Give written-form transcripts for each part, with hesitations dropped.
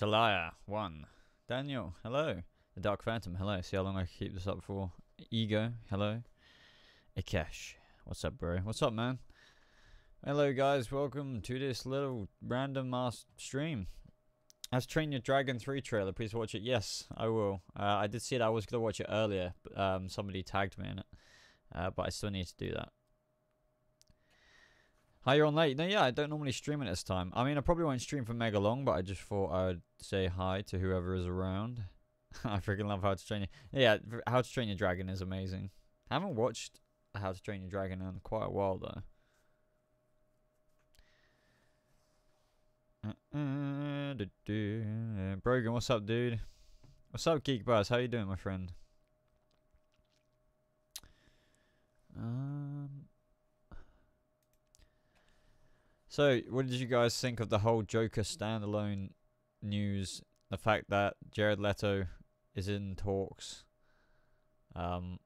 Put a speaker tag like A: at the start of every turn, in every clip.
A: Salaya, 1. Daniel, hello. The Dark Phantom, hello. See how long I can keep this up for. Ego, hello. Ikesh, what's up, bro? What's up, man? Hello, guys. Welcome to this little random ass stream. As Train Your Dragon 3 trailer, please watch it. Yes, I will. I did see it. I was going to watch it earlier, but somebody tagged me in it. But I still need to do that. Hi, you're on late. No, yeah, I don't normally stream at this time. I mean, I probably won't stream for mega long, but I just thought I would say hi to whoever is around. I freaking love How to Train Your... Yeah, How to Train Your Dragon is amazing. I haven't watched How to Train Your Dragon in quite a while, though. Brogan, what's up, dude? What's up, Geek Buzz? How you doing, my friend? So, what did you guys think of the whole Joker standalone news? The fact that Jared Leto is in talks, you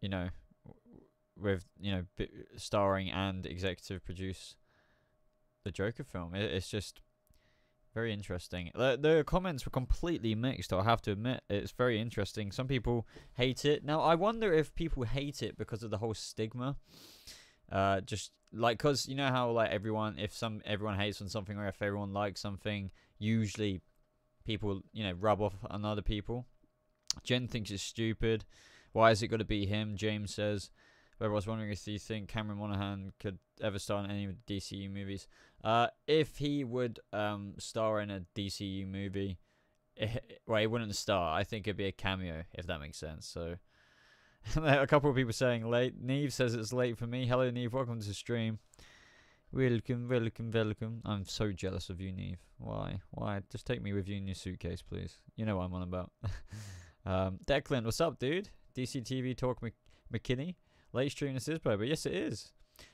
A: know, with, starring and executive produce the Joker film. It's just very interesting. The comments were completely mixed, I have to admit. It's very interesting. Some people hate it. Now, I wonder if people hate it because of the whole stigma. Just like, cause you know how like everyone hates on something, or if everyone likes something, usually people rub off on other people. Jen thinks it's stupid. Why is it got to be him? James says. But I was wondering if you think Cameron Monaghan could ever star in any of the DCU movies. If he would star in a DCU movie, well, he wouldn't star. I think it'd be a cameo, if that makes sense. So. A couple of people saying late. Neve says it's late for me. Hello, Neve. Welcome to the stream. Welcome, welcome, welcome. I'm so jealous of you, Neve. Why? Why? Just take me with you in your suitcase, please. You know what I'm on about. Declan, what's up, dude? DCTV Talk McKinney. Late stream this is, but yes, it is.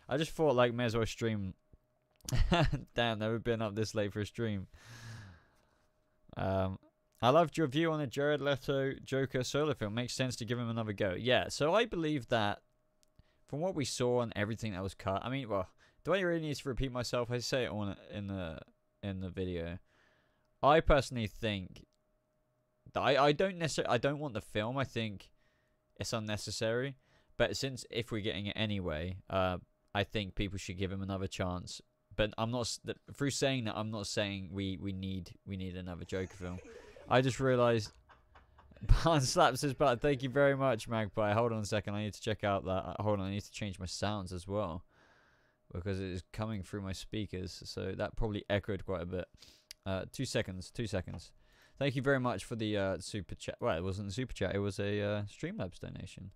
A: I just thought, like, may as well stream. Damn, never been up this late for a stream. I loved your view on the Jared Leto Joker solo film. Makes sense to give him another go. Yeah, so I believe that from what we saw and everything that was cut. I mean, well, do I really need to repeat myself? I say it on in the video. I personally think that I don't want the film. I think it's unnecessary. But since if we're getting it anyway, I think people should give him another chance. But I'm not through saying that. I'm not saying we need another Joker film. I just realised Barn slaps his butt. Thank you very much, Magpie. Hold on a second. I need to check out that. Hold on. I need to change my sounds as well, because it is coming through my speakers. So that probably echoed quite a bit. 2 seconds. 2 seconds. Thank you very much for the super chat. Well, it wasn't a super chat. It was a Streamlabs donation.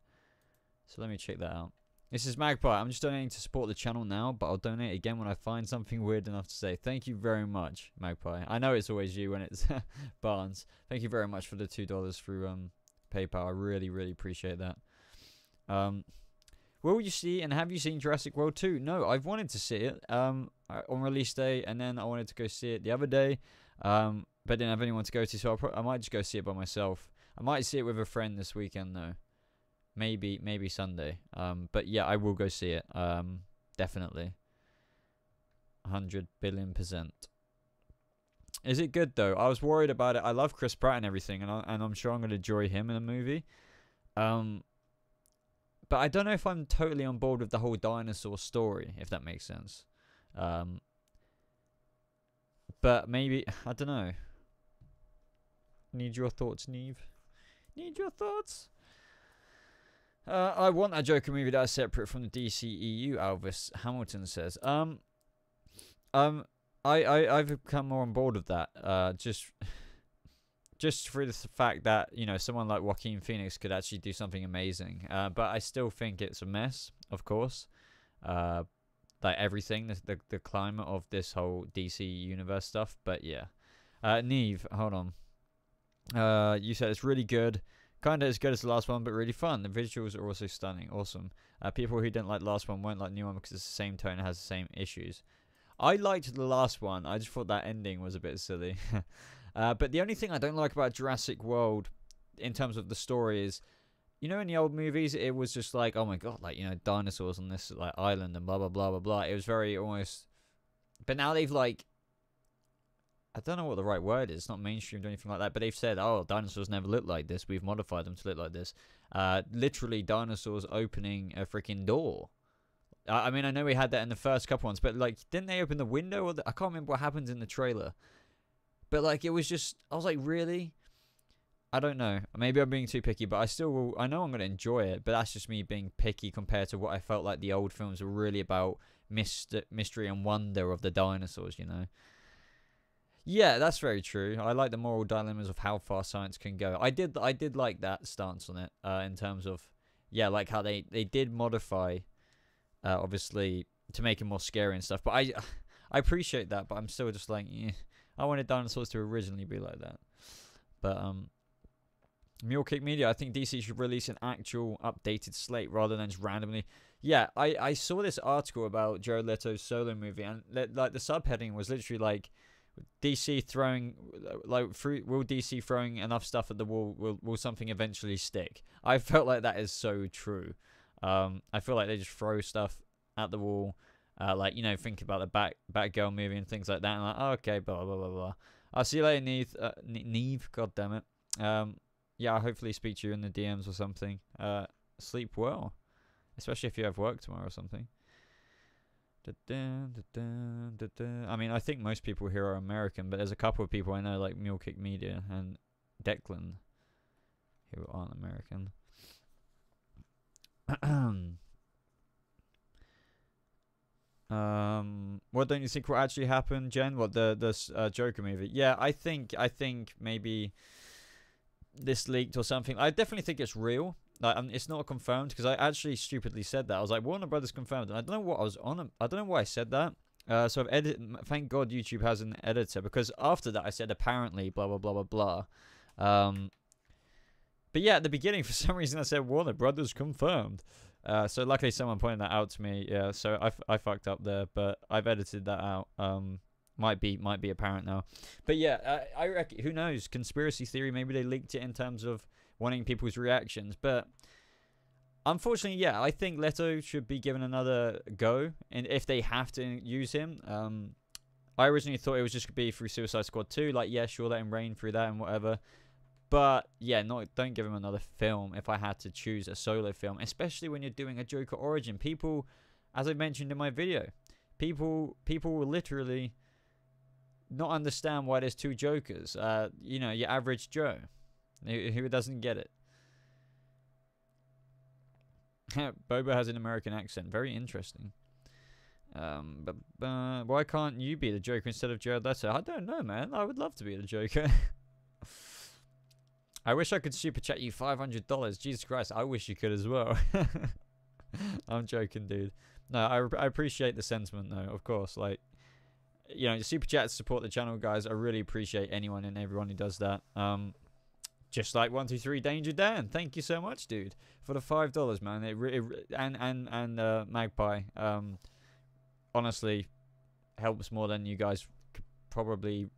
A: So let me check that out. This is Magpie. I'm just donating to support the channel now, but I'll donate again when I find something weird enough to say. Thank you very much, Magpie. I know it's always you when it's Barnes. Thank you very much for the $2 through PayPal. I really, really appreciate that. Will you see and have you seen Jurassic World 2? No, I've wanted to see it on release day, and then I wanted to go see it the other day, but didn't have anyone to go to, so I might just go see it by myself. I might see it with a friend this weekend, though. Maybe Sunday. But yeah, I will go see it. Definitely. 100 billion%. Is it good though? I was worried about it. I love Chris Pratt and everything, and I'm sure I'm gonna enjoy him in a movie. But I don't know if I'm totally on board with the whole dinosaur story, if that makes sense. But maybe I don't know. Need your thoughts, Neve. Need your thoughts. I want a Joker movie that is separate from the DCEU, Alvis Hamilton says. I've become more on board with that. Just for the fact that, someone like Joaquin Phoenix could actually do something amazing. But I still think it's a mess, of course. Like everything, the climate of this whole DC universe stuff. But yeah. Neve, hold on. You said it's really good. Kind of as good as the last one, but really fun. The visuals are also stunning. Awesome. People who didn't like the last one won't like the new one because it's the same tone and has the same issues. I liked the last one. I just thought that ending was a bit silly. But the only thing I don't like about Jurassic World in terms of the story is, in the old movies, it was just like, oh my god, like, dinosaurs on this like island and blah, blah, blah, blah, blah. It was very almost... But now they've like... I don't know what the right word is. It's not mainstreamed or anything like that. But they've said, oh, dinosaurs never looked like this. We've modified them to look like this. Literally, dinosaurs opening a freaking door. I mean, I know we had that in the first couple ones, but like, didn't they open the window? Or I can't remember what happens in the trailer. But like, it was just, I was like, really? I don't know. Maybe I'm being too picky, but I still will. I know I'm going to enjoy it, but that's just me being picky compared to what I felt like the old films were really about, mystery and wonder of the dinosaurs, you know? Yeah, that's very true. I like the moral dilemmas of how far science can go. I did like that stance on it, in terms of, yeah, like how they did modify, obviously, to make it more scary and stuff. But I appreciate that, but I'm still just like, yeah, I wanted dinosaurs to originally be like that. But Mule Kick Media, I think DC should release an actual updated slate rather than just randomly. Yeah, I saw this article about Jared Leto's solo movie, and like the subheading was literally like, DC throwing, like, will DC throwing enough stuff at the wall, will something eventually stick? I felt like that is so true. I feel like they just throw stuff at the wall, like, you know, think about the Batgirl movie and things like that, and like, oh, okay, blah blah blah blah. I'll see you later, Neve. God damn it. Yeah, I'll hopefully speak to you in the DMs or something. Sleep well, especially if you have work tomorrow or something. I mean, I think most people here are American, but there's a couple of people I know, like Mule Kick Media and Declan, who aren't American. What don't you think will actually happen, Jen? What, the Joker movie? Yeah, I think maybe this leaked or something. I definitely think it's real. Like, it's not confirmed, because I actually stupidly said that. I was like, Warner Brothers confirmed, and I don't know what I was on. I don't know why I said that. So I've edited. Thank God YouTube has an editor, because after that I said apparently blah blah blah blah blah. But yeah, at the beginning for some reason I said Warner Brothers confirmed. So luckily someone pointed that out to me. Yeah, so I fucked up there, but I've edited that out. Might be apparent now. But yeah, I reckon, who knows? Conspiracy theory. Maybe they leaked it in terms of wanting people's reactions, but unfortunately, yeah, I think Leto should be given another go, and if they have to use him, I originally thought it was just gonna be through Suicide Squad 2, like, yeah, sure, let him reign through that and whatever, but yeah, don't give him another film. If I had to choose a solo film, especially when you're doing a Joker origin, people, as I mentioned in my video, people will literally not understand why there's two Jokers. You know, your average Joe who doesn't get it. Boba has an American accent. Very interesting. But why can't you be the Joker instead of Jared Leto? I don't know, man. I would love to be the Joker. I wish I could super chat you $500. Jesus Christ, I wish you could as well. I'm joking, dude. No, I appreciate the sentiment, though, of course. Like, you know, super chats support the channel, guys. I really appreciate anyone and everyone who does that. Just like 123 Danger Dan, thank you so much, dude, for the $5, man. And Magpie, honestly, helps more than you guys could probably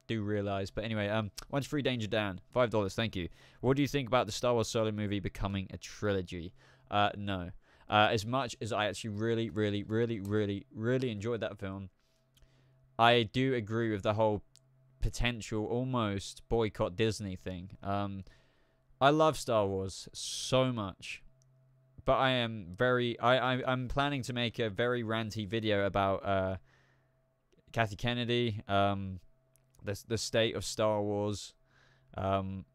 A: do realize. But anyway, 123 Danger Dan, $5, thank you. What do you think about the Star Wars solo movie becoming a trilogy? No. As much as I actually really enjoyed that film, I do agree with the whole potential almost boycott Disney thing. I love Star Wars so much, but I am I'm planning to make a very ranty video about Kathy Kennedy, the state of Star Wars, and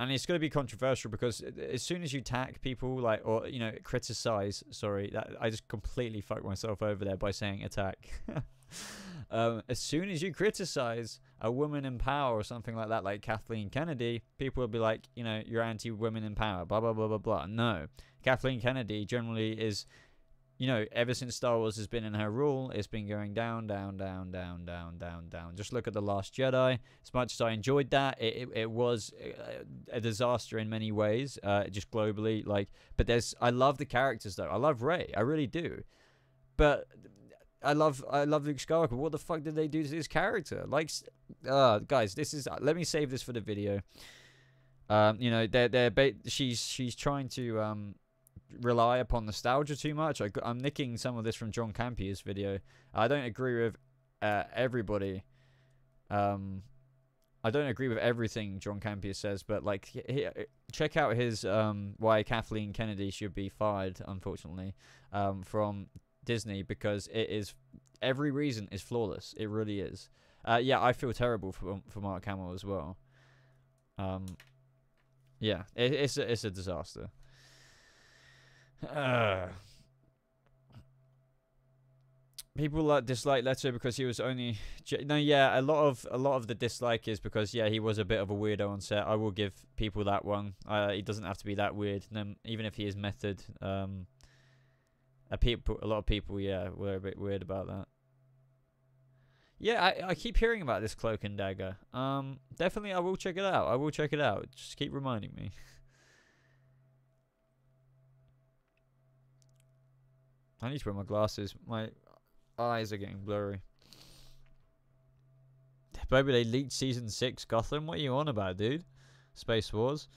A: it's going to be controversial because as soon as you attack people, like, or, you know, criticize, sorry, that I just completely fucked myself over there by saying attack. As soon as you criticize a woman in power or something like that, like Kathleen Kennedy, people will be like, you know, you're anti-women in power, blah blah blah blah blah. No, Kathleen Kennedy generally is, you know, ever since Star Wars has been in her rule, it's been going down. Just look at The Last Jedi. As much as I enjoyed that, it was a disaster in many ways, just globally. Like, but I love the characters though. I love Rey, I really do. But I love Luke Skywalker. What the fuck did they do to his character? Like, guys, this is. Let me save this for the video. You know, she's trying to rely upon nostalgia too much. I'm nicking some of this from John Campier's video. I don't agree with everybody I don't agree with everything John Campea says, but like, check out his why Kathleen Kennedy should be fired, unfortunately, from Disney, because it is, every reason is flawless. It really is. Yeah, I feel terrible for Mark Hamill as well. Yeah, it's a disaster. People like dislike Leto because he was only no, yeah, a lot of the dislike is because, yeah, he was a bit of a weirdo on set. I will give people that one. He doesn't have to be that weird. Even if he is method, a lot of people, yeah, were a bit weird about that. Yeah, I keep hearing about this Cloak and Dagger. Definitely, I will check it out. I will check it out. Just keep reminding me. I need to wear my glasses. My eyes are getting blurry. Baby, they leaked season 6 Gotham. What are you on about, dude? Space Wars.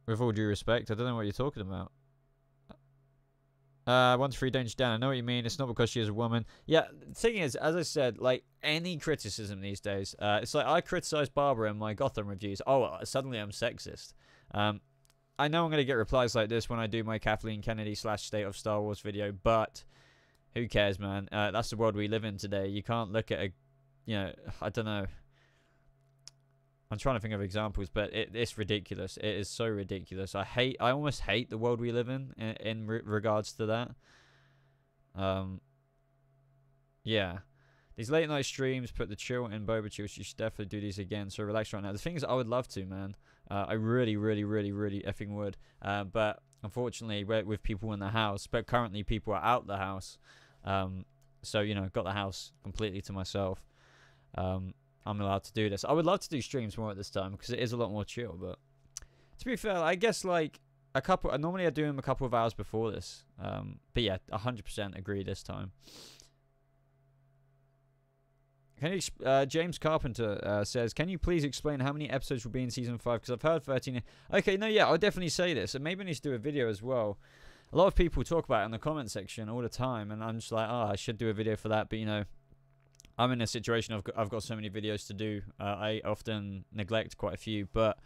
A: With all due respect, I don't know what you're talking about. 1-3 Danger Dan. I know what you mean. It's not because she is a woman. Yeah, the thing is, as I said, like any criticism these days, it's like I criticize Barbara in my Gotham reviews. Oh, suddenly I'm sexist. I know I'm going to get replies like this when I do my Kathleen Kennedy / State of Star Wars video, but who cares, man? That's the world we live in today. You can't look at a, you know, I don't know. I'm trying to think of examples, but it's ridiculous. It is so ridiculous. I almost hate the world we live in regards to that. Yeah. These late night streams put the chill in BobaChills. You should definitely do these again. So relax right now. The thing is, I would love to, man. I really, really, really, really effing would. But unfortunately, we're with people in the house. But currently, people are out the house. So, you know, got the house completely to myself. I'm allowed to do this. I would love to do streams more at this time because it is a lot more chill. But to be fair, I guess like normally I do them a couple of hours before this. But yeah, 100% agree this time. Can you, James Carpenter says, can you please explain how many episodes will be in season 5? Because I've heard 13. Okay, no, yeah, I'll definitely say this. And maybe I need to do a video as well. A lot of people talk about it in the comment section all the time, and I'm just like, oh, I should do a video for that. But you know, I'm in a situation I've got so many videos to do. I often neglect quite a few. But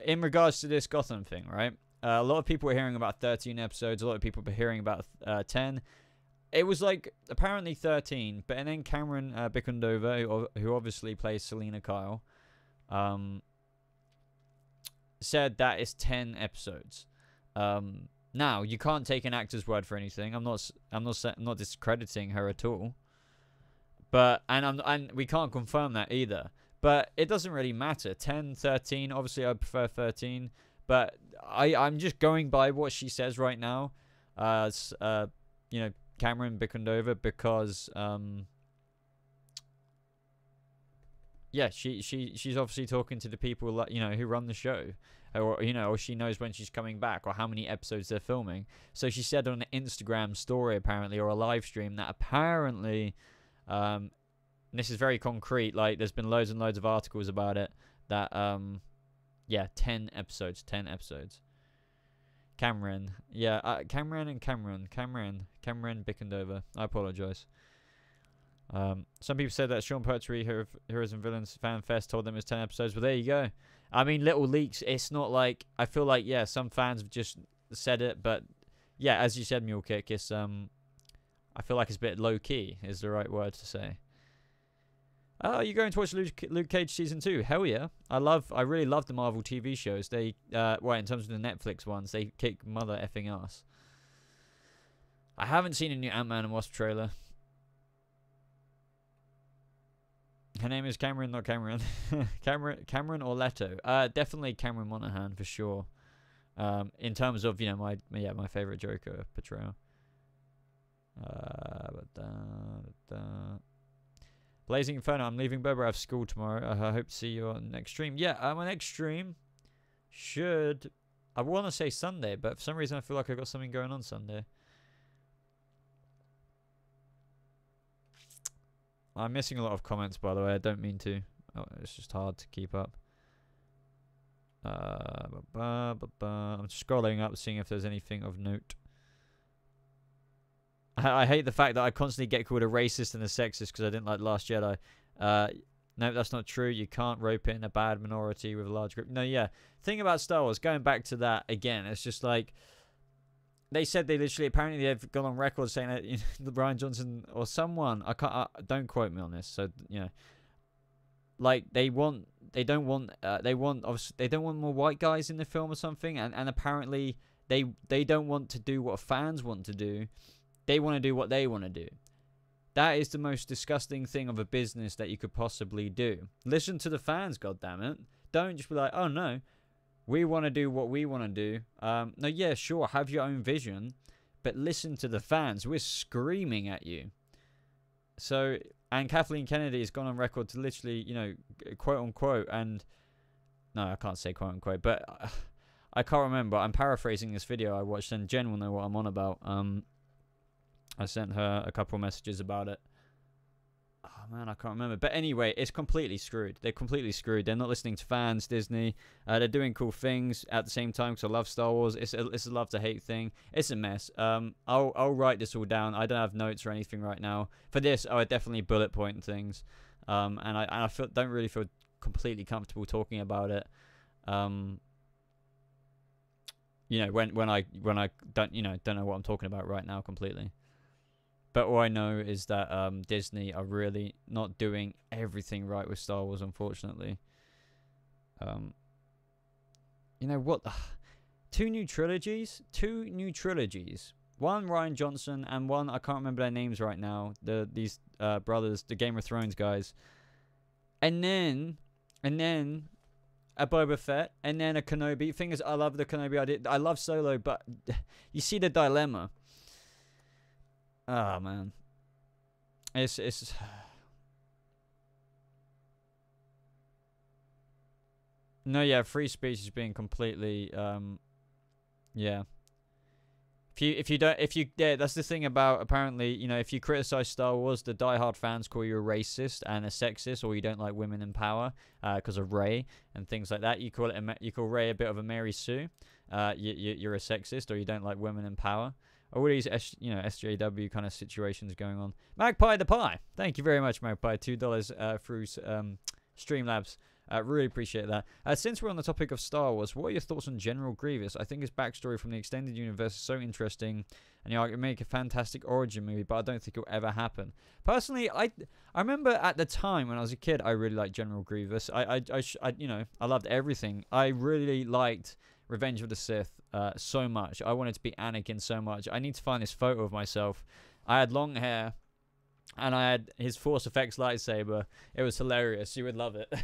A: in regards to this Gotham thing, right? A lot of people are hearing about 13 episodes. A lot of people are hearing about 10. It was like apparently 13, but and then Cameron Bickendova, who obviously plays Selena Kyle, said that it's 10 episodes. Now you can't take an actor's word for anything. I'm not discrediting her at all. But and we can't confirm that either. But it doesn't really matter. 10, 13. Obviously, I prefer 13. But I'm just going by what she says right now. You know, Cameron Bickendova, because yeah, she's obviously talking to the people, you know, who run the show, or you know, or she knows when she's coming back or how many episodes they're filming. So she said on an Instagram story apparently, or a live stream, that apparently, and this is very concrete, like there's been loads and loads of articles about it, that yeah, 10 episodes. Cameron, yeah, Cameron Bickendova. I apologize. Some people said that Sean Poetry, Heroes and Villains Fan Fest, told them it was 10 episodes. But there you go. I mean, little leaks. It's not like, I feel like, yeah, some fans have just said it, but yeah, as you said, Mule Kick, it's I feel like it's a bit low key is the right word to say. Oh, you going to watch Luke Cage season 2? Hell yeah! I really love the Marvel TV shows. They, well, in terms of the Netflix ones, they kick mother effing ass. I haven't seen a new Ant-Man and Wasp trailer. Her name is Cameron, not Cameron. Cameron or Leto. Definitely Cameron Monaghan for sure. In terms of, you know, my favorite Joker portrayal. Blazing Inferno, I'm leaving Boba. I have school tomorrow. I hope to see you on the next stream. Yeah, my next stream should... I want to say Sunday, but for some reason I feel like I've got something going on Sunday. I'm missing a lot of comments, by the way. I don't mean to. Oh, it's just hard to keep up. I'm just scrolling up, seeing if there's anything of note. I hate the fact that I constantly get called a racist and a sexist because I didn't like Last Jedi. No, that's not true. You can't rope in a bad minority with a large group. No, yeah. Thing about Star Wars, going back to that again, it's just like they said they literally, apparently they've gone on record saying that, you know, Rian Johnson or someone, I can't, don't quote me on this. So, you know, like they don't want more white guys in the film or something, and apparently they don't want to do what fans want to do. They want to do what they want to do. That is the most disgusting thing of a business that you could possibly do. Listen to the fans, goddammit. Don't just be like, oh no, we want to do what we want to do. No, yeah, sure, have your own vision, but listen to the fans. We're screaming at you. So, and Kathleen Kennedy has gone on record to literally, you know, quote unquote, and no, I can't say quote unquote, but I can't remember. I'm paraphrasing this video I watched, and Jen will know what I'm on about. I sent her a couple messages about it. Oh man, I can't remember. But anyway, it's completely screwed. They're completely screwed. They're not listening to fans, Disney. They're doing cool things at the same time because I love Star Wars. It's a love to hate thing. It's a mess. I'll write this all down. I don't have notes or anything right now. For this, I would definitely bullet point things. And I don't really feel completely comfortable talking about it. You know, when I don't know what I'm talking about right now completely. But all I know is that Disney are really not doing everything right with Star Wars, unfortunately. You know what? Two new trilogies. One Rian Johnson and one, I can't remember their names right now. These brothers, the Game of Thrones guys. And then a Boba Fett, and then a Kenobi. Thing is, I love the Kenobi. I love Solo, but you see the dilemma. Oh man, it's no, yeah, free speech is being completely yeah. Yeah, that's the thing about, apparently, you know, if you criticize Star Wars, the diehard fans call you a racist and a sexist, or you don't like women in power because of Rey and things like that. You call Rey a bit of a Mary Sue. You're a sexist, or you don't like women in power. All these, SJW kind of situations going on. Magpie the Pie. Thank you very much, Magpie. $2 through Streamlabs. Really appreciate that. Since we're on the topic of Star Wars, what are your thoughts on General Grievous? I think his backstory from the extended universe is so interesting, and it make a fantastic origin movie, but I don't think it'll ever happen. Personally, I remember at the time when I was a kid, I really liked General Grievous. I loved everything. I really liked Revenge of the Sith so much. I wanted to be Anakin so much. I need to find this photo of myself. I had long hair, and I had his Force Effects lightsaber. It was hilarious. You would love it.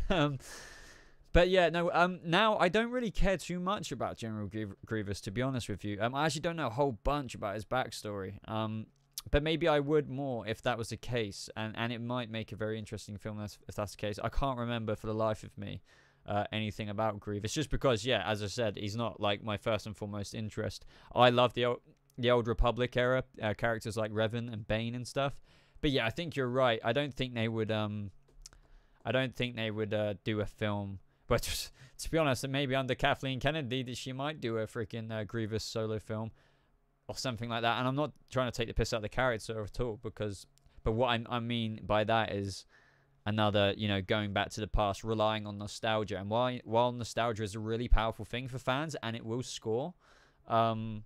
A: But yeah, no. Now I don't really care too much about General Grievous, to be honest with you. I actually don't know a whole bunch about his backstory. But maybe I would more if that was the case, and it might make a very interesting film if that's the case. I can't remember for the life of me anything about Grievous, just because, yeah, as I said, he's not like my first and foremost interest. I love the old Republic era characters like Revan and Bane and stuff. But yeah, I think you're right. I don't think they would do a film. But to be honest, maybe under Kathleen Kennedy, that she might do a freaking Grievous solo film or something like that. And I'm not trying to take the piss out of the character at all, but what I mean by that is another, going back to the past, relying on nostalgia. And while nostalgia is a really powerful thing for fans, and it will score, we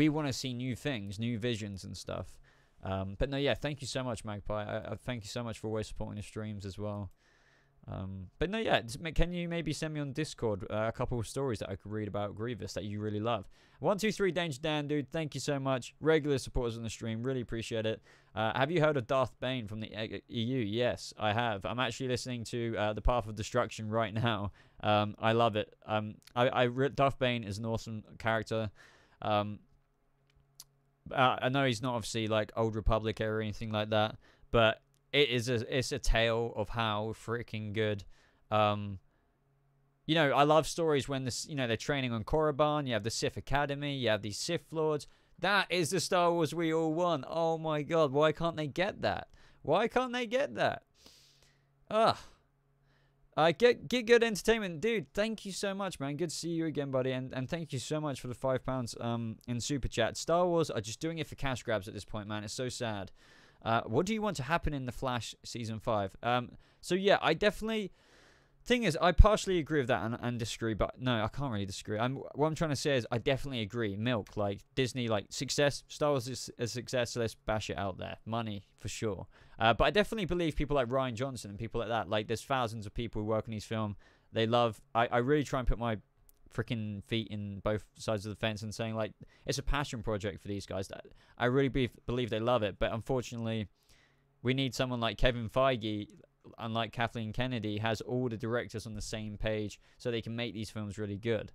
A: want to see new things, new visions and stuff. But no, yeah, thank you so much, Magpie. I thank you so much for always supporting the streams as well. But no, yeah, can you maybe send me on Discord a couple of stories that I could read about Grievous that you really love? 123 Danger Dan, dude, thank you so much. Regular supporters on the stream, really appreciate it. Have you heard of Darth Bane from the EU? Yes, I have. I'm actually listening to The Path of Destruction right now. I love it. Darth Bane is an awesome character. I know he's not obviously like Old Republic or anything like that, but it's a tale of how freaking good. I love stories when they're training on Korriban. You have the Sith Academy. You have these Sith Lords. That is the Star Wars we all want. Oh my God, why can't they get that? Why can't they get that? Ugh. Get good entertainment, dude. Thank you so much, man. Good to see you again, buddy. And thank you so much for the £5 in super chat. Star Wars are just doing it for cash grabs at this point, man. It's so sad. What do you want to happen in The Flash season 5? So yeah, I definitely... Thing is, I partially agree with that and disagree, but no, I can't really disagree. What I'm trying to say is I definitely agree. Milk, like Disney, like success. Star Wars is a success, so let's bash it out there. Money, for sure. But I definitely believe people like Ryan Johnson and people like that. Like, there's thousands of people who work on these films. They love... I really try and put my freaking feet in both sides of the fence and saying, like, it's a passion project for these guys. That I really believe they love it, but unfortunately, we need someone like Kevin Feige... unlike Kathleen Kennedy, has all the directors on the same page so they can make these films really good.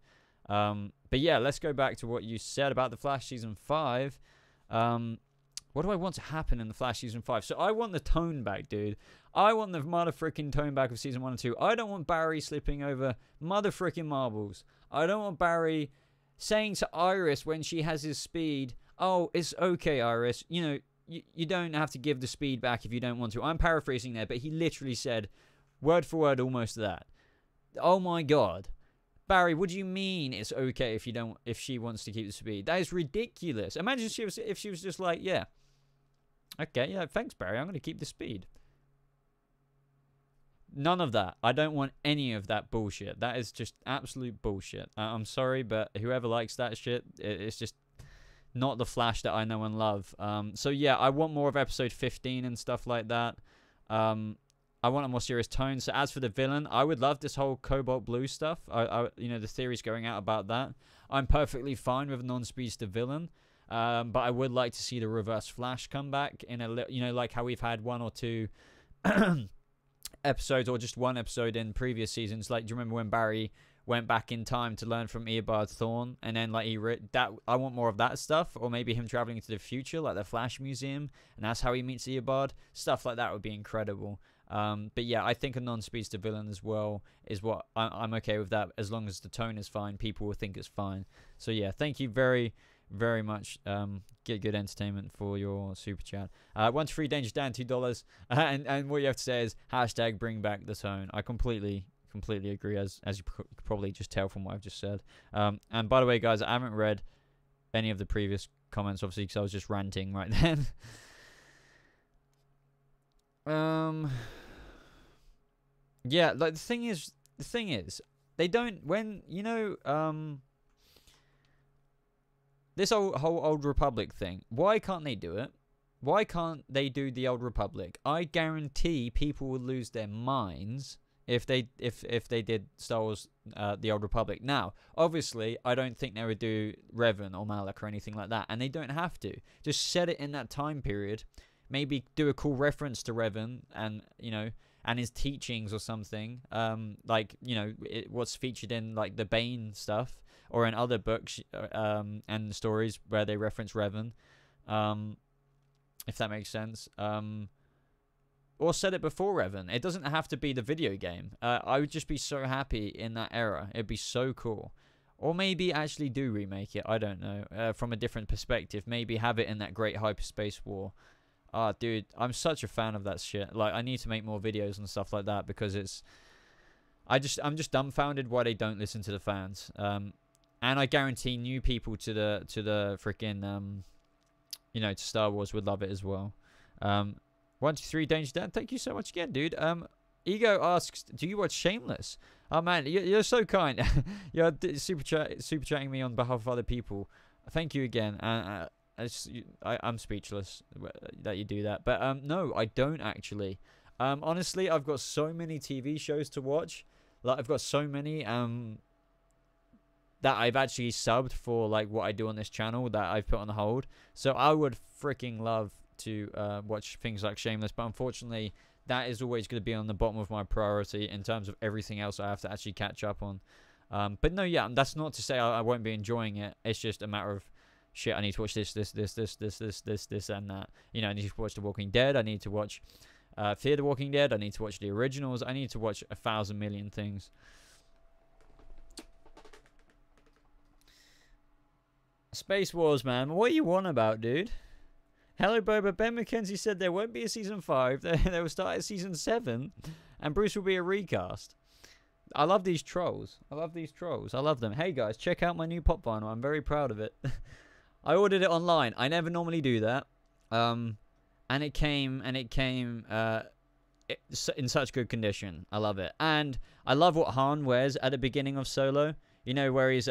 A: But yeah, let's go back to what you said about The Flash Season 5. What do I want to happen in The Flash Season 5? So I want the tone back, dude. I want the mother-fricking tone back of Season 1 and 2. I don't want Barry slipping over mother-fricking marbles. I don't want Barry saying to Iris when she has his speed, oh, it's okay, Iris, you know, you don't have to give the speed back if you don't want to. I'm paraphrasing there, but he literally said, word for word, almost that. Oh my god. Barry, what do you mean it's okay if she wants to keep the speed? That is ridiculous. Imagine if she was just like, yeah. Okay, yeah, thanks, Barry. I'm going to keep the speed. None of that. I don't want any of that bullshit. That is just absolute bullshit. I'm sorry, but whoever likes that shit, it's just not the Flash that I know and love. So yeah, I want more of episode 15 and stuff like that. I want a more serious tone. So as for the villain, I would love this whole Cobalt Blue stuff. You know, the theories going out about that. I'm perfectly fine with a non-speedster villain. But I would like to see the Reverse Flash come back in a, you know, like how we've had 1 or 2 episodes, or just 1 episode in previous seasons. Like, do you remember when Barry went back in time to learn from Eobard Thawne, and then like I want more of that stuff, or maybe him traveling into the future, like the Flash Museum, and that's how he meets Eobard. Stuff like that would be incredible. But yeah, I think a non-speedster villain as well is what I'm okay with that, as long as the tone is fine. People will think it's fine. So yeah, thank you very, very much. Get good entertainment for your super chat. 1 to 3 Dangerous Dan, $2. And what you have to say is hashtag bring back the tone. I completely agree, as you could probably just tell from what I've just said. And by the way, guys, I haven't read any of the previous comments, obviously, because I was just ranting right then. Yeah, like the thing is, they don't, when, you know, this whole Old Republic thing, why can't they do it? Why can't they do the Old Republic? I guarantee people will lose their minds if they did Star Wars the Old Republic. Now, obviously, I don't think they would do Revan or Malak or anything like that, and they don't have to. Just set it in that time period. Maybe do a cool reference to Revan and, you know, and his teachings or something. Like, you know, what's featured in like the Bane stuff, or in other books and stories where they reference Revan, if that makes sense. Or set it before Revan. It doesn't have to be the video game. I would just be so happy in that era. It'd be so cool. Or maybe actually do remake it. I don't know. From a different perspective. Maybe have it in that great hyperspace war. Ah, dude, I'm such a fan of that shit. Like, I need to make more videos and stuff like that, because it's... I'm just dumbfounded why they don't listen to the fans. And I guarantee new people to the freaking, you know, to Star Wars would love it as well. 1 to 3 Danger Dan, thank you so much again, dude. Ego asks, do you watch Shameless? Oh man, you're so kind. You're super chatting me on behalf of other people. Thank you again. I'm speechless that you do that. But no, I don't actually. Honestly, I've got so many TV shows to watch. Like, I've got so many that I've actually subbed for, like, what I do on this channel that I've put on hold. So I would freaking love to watch things like Shameless, but unfortunately that is always going to be on the bottom of my priority in terms of everything else I have to actually catch up on. But no, yeah, that's not to say I won't be enjoying it. It's just a matter of, shit, I need to watch this, and that. You know, I need to watch The Walking Dead. I need to watch Fear the Walking Dead. I need to watch the originals. I need to watch 1,000 million things. Space Wars, man. What are you on about, dude? Hello, Boba. Ben McKenzie said there won't be a season 5. They will start at season 7, and Bruce will be a recast. I love these trolls. I love these trolls. I love them. Hey, guys, check out my new pop vinyl. I'm very proud of it. I ordered it online. I never normally do that. And and it came in such good condition. I love it. And I love what Han wears at the beginning of Solo. You know, where he's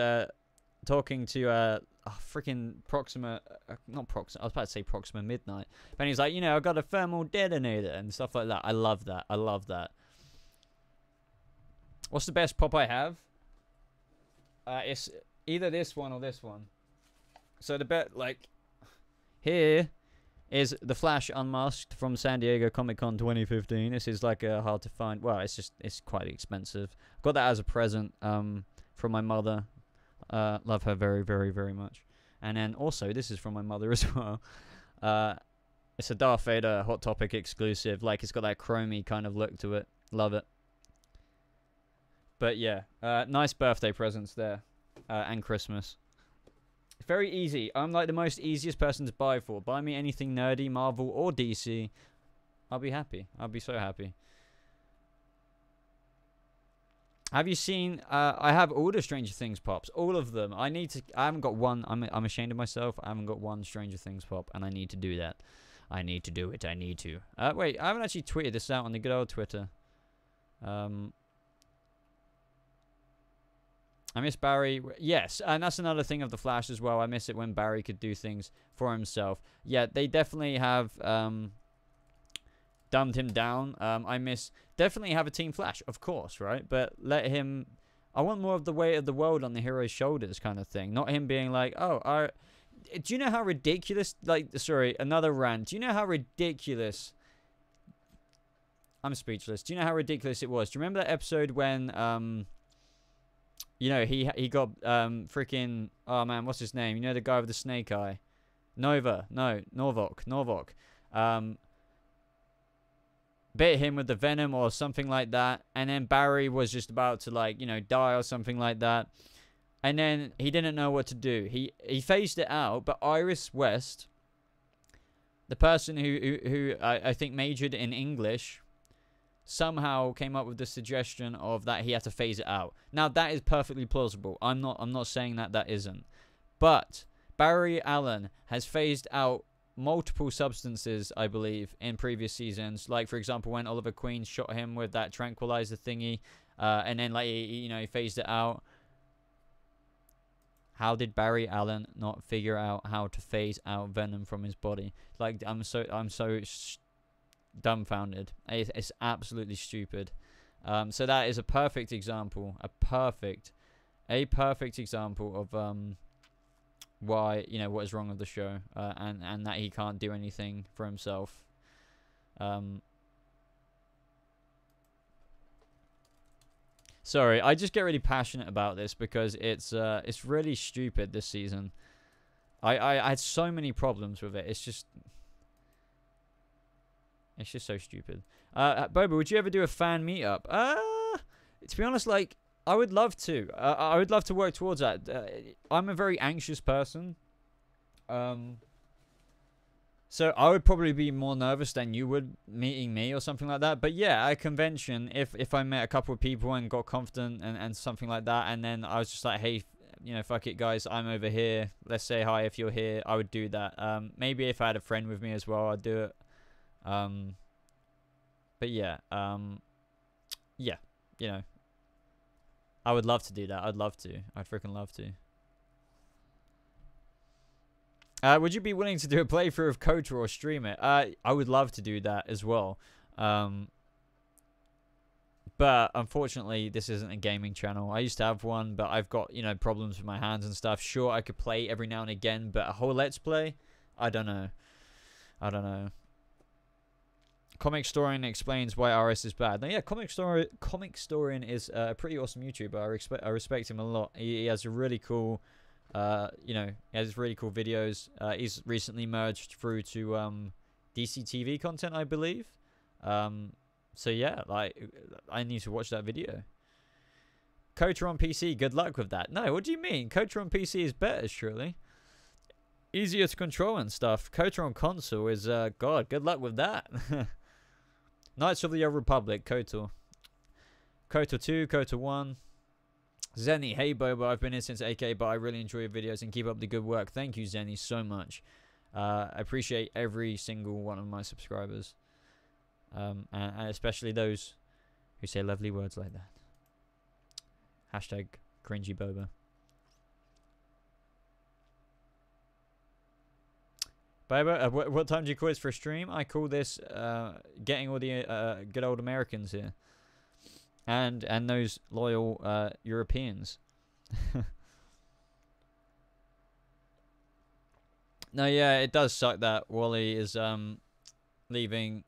A: talking to freaking Proxima, not Proxima, I was about to say Proxima Midnight. But he's like, you know, I've got a thermal detonator and stuff like that. I love that. I love that. What's the best pop I have? It's either this one or this one. So the bet, like, here is the Flash Unmasked from San Diego Comic-Con 2015. This is like hard to find. Well, it's quite expensive. Got that as a present from my mother. Love her very, very, very much. And then also, this is from my mother as well. It's a Darth Vader Hot Topic exclusive. Like, it's got that chromey kind of look to it. Love it. But yeah, nice birthday presents there. And Christmas. Very easy. I'm like the most easiest person to buy for. Buy me anything nerdy, Marvel or DC. I'll be happy. I'll be so happy. Have you seen? I have all the Stranger Things pops, all of them. I haven't got one. I'm ashamed of myself. I haven't got one Stranger Things pop, and I need to do that. I need to do it. I need to. Wait, I haven't actually tweeted this out on the good old Twitter. I miss Barry. Yes, and that's another thing of the Flash as well. I miss it when Barry could do things for himself. Yeah, they definitely have dumbed him down. I miss definitely have a Team Flash, of course, right? But let him. I want more of the weight of the world on the hero's shoulders, kind of thing. Not him being like, oh, do you know how ridiculous? Like, sorry, another rant. Do you know how ridiculous? I'm speechless. Do you know how ridiculous it was? Do you remember that episode when you know, he got freaking, oh man, what's his name? You know, the guy with the snake eye, Norvok. Bit him with the venom or something like that, and then Barry was just about to, like, you know, die or something like that, and then he didn't know what to do. He phased it out, but Iris West, the person who I think majored in English, somehow came up with the suggestion of that he had to phase it out. Now that is perfectly plausible. I'm not saying that isn't. But Barry Allen has phased out multiple substances, I believe, in previous seasons. Like, for example, when Oliver Queen shot him with that tranquilizer thingy, and then, like, he phased it out. How did Barry Allen not figure out how to phase out venom from his body? Like, I'm so dumbfounded. It's absolutely stupid. So that is a perfect example, a perfect example of why, you know, what is wrong with the show, and that he can't do anything for himself. Sorry, I just get really passionate about this because it's really stupid this season. I had so many problems with it. It's just so stupid. Boba, would you ever do a fan meetup? To be honest, like, I would love to. I would love to work towards that. I'm a very anxious person. So I would probably be more nervous than you would meeting me or something like that. But yeah, at a convention, if I met a couple of people and got confident and something like that, and then I was just like, hey, you know, fuck it, guys, I'm over here. Let's say hi if you're here. I would do that. Maybe if I had a friend with me as well, I'd do it. But yeah, yeah, you know, I would love to do that. I'd freaking love to. Would you be willing to do a playthrough of KOTOR or stream it? I would love to do that as well. But unfortunately, this isn't a gaming channel. I used to have one, but I've got, you know, problems with my hands and stuff. Sure, I could play every now and again, but a whole Let's Play? I don't know. Comic Storian explains why RS is bad. Now, yeah, Comic Storian is a pretty awesome YouTuber. I respect him a lot. He has a really cool, you know, he has really cool videos. He's recently merged through to DC TV content, I believe. So yeah, like, I need to watch that video. KOTOR on PC, good luck with that. No, what do you mean? KOTOR on PC is better, surely. Easier to control and stuff. KOTOR on console is, God, good luck with that. Knights of the Old Republic, KOTOR. KOTOR 2, KOTOR 1. Zenny, hey Boba, I've been here since AK, but I really enjoy your videos and keep up the good work. Thank you, Zenny, so much. I appreciate every single one of my subscribers, and especially those who say lovely words like that. Hashtag cringy boba. Boba, what time do you call this for a stream? I call this getting all the good old Americans here, and those loyal Europeans. No, yeah, it does suck that Wally is leaving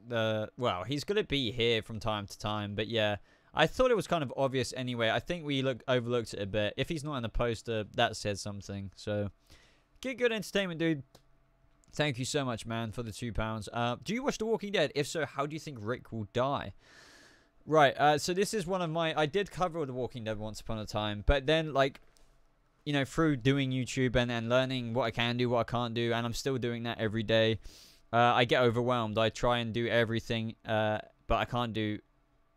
A: the. Well, he's gonna be here from time to time, but yeah, I thought it was kind of obvious anyway. I think we overlooked it a bit. If he's not in the poster, that says something. So, get good entertainment, dude. Thank you so much, man, for the £2. Do you watch The Walking Dead? If so, how do you think Rick will die? Right. So this is one of my. I did cover The Walking Dead once upon a time, but then like, you know, through doing YouTube and learning what I can do, what I can't do, and I'm still doing that every day, I get overwhelmed. I try and do everything, but I can't do...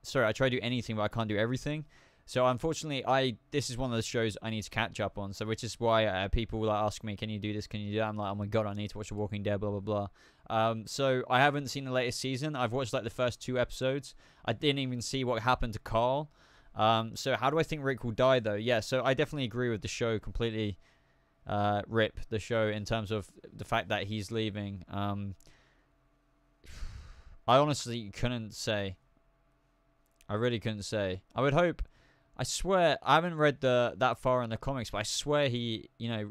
A: Sorry, I try to do anything, but I can't do everything. So, unfortunately, this is one of the shows I need to catch up on. So, which is why people will ask me, can you do this, can you do that? I'm like, oh my god, I need to watch The Walking Dead, blah, blah, blah. So, I haven't seen the latest season. I've watched, like, the first 2 episodes. I didn't even see what happened to Carl. So how do I think Rick will die though? Yeah, so I definitely agree with the show completely. Rip the show in terms of the fact that he's leaving. I honestly couldn't say. I really couldn't say. I would hope. I swear I haven't read that far in the comics, but I swear he, you know,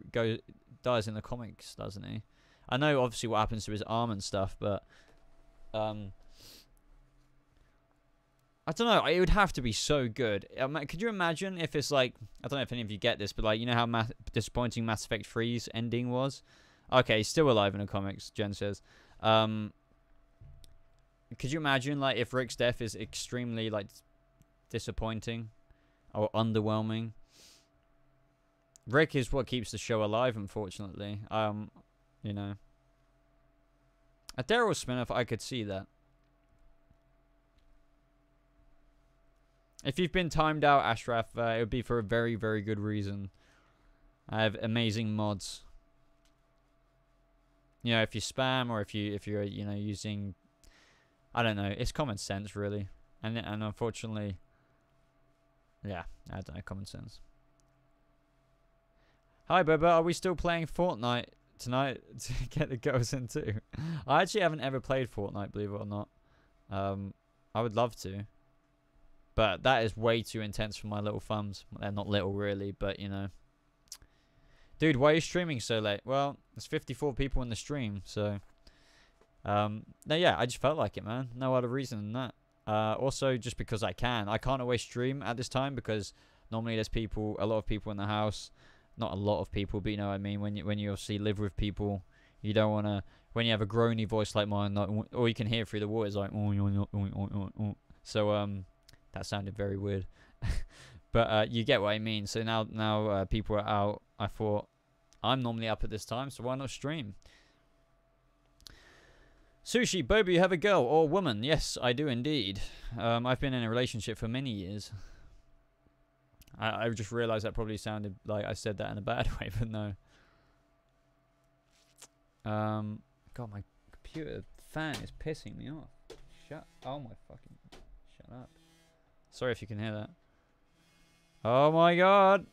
A: dies in the comics, doesn't he? I know obviously what happens to his arm and stuff, but I don't know. It would have to be so good. Could you imagine if it's like... I don't know if any of you get this, but like, you know how disappointing Mass Effect 3's ending was? Okay, he's still alive in the comics, Jen says. Could you imagine like if Rick's death is extremely like disappointing or underwhelming? Rick is what keeps the show alive, unfortunately. You know. A Daryl spin-off, I could see that. If you've been timed out, Ashraf, it would be for a very, very good reason. I have amazing mods. You know, if you spam or if you're you know using, I don't know, it's common sense really, and unfortunately, yeah, I don't know, common sense. Hi, Boba, are we still playing Fortnite tonight to get the girls in too? I actually haven't ever played Fortnite, believe it or not. I would love to. But that is way too intense for my little thumbs. They're not little, really, but, you know. Dude, why are you streaming so late? Well, there's 54 people in the stream, so... no, yeah, I just felt like it, man. No other reason than that. Also, just because I can. I can't always stream at this time because normally there's a lot of people in the house. Not a lot of people, but you know what I mean. When you obviously live with people, you don't want to... When you have a groany voice like mine, like, or you can hear through the water, it's like... So, that sounded very weird. But you get what I mean. So now people are out. I thought, I'm normally up at this time, so why not stream? Sushi, Boba, you have a girl or woman? Yes, I do indeed. I've been in a relationship for many years. I just realised that probably sounded like I said that in a bad way, but no. God, my computer fan is pissing me off. Oh my fucking... Shut up. Sorry if you can hear that. Oh my god.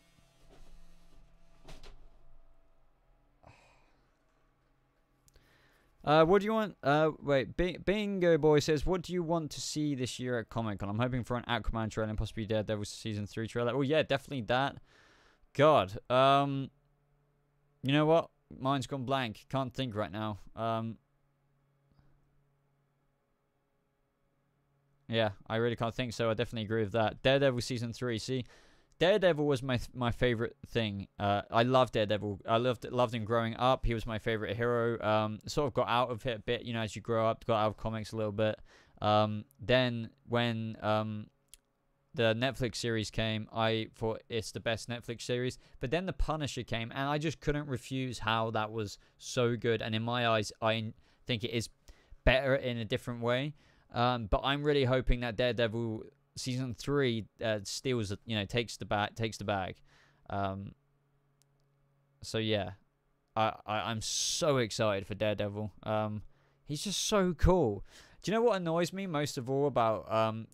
A: What do you want? Wait, Bingo Boy says, what do you want to see this year at Comic-Con? I'm hoping for an Aquaman trailer and possibly Daredevil Season 3 trailer. Oh yeah, definitely that. God. You know what? Mine's gone blank. Can't think right now. Yeah, I really can't think, so I definitely agree with that. Daredevil Season 3. See, Daredevil was my favorite thing. I loved Daredevil. I loved him growing up. He was my favorite hero. Sort of got out of it a bit, you know, as you grow up. Got out of comics a little bit. Then when the Netflix series came, I thought it's the best Netflix series. But then The Punisher came, and I just couldn't refuse how that was so good. And in my eyes, I think it is better in a different way. But I'm really hoping that Daredevil Season 3 steals, you know, takes the bag. So yeah, I'm so excited for Daredevil. He's just so cool. Do you know what annoys me most of all about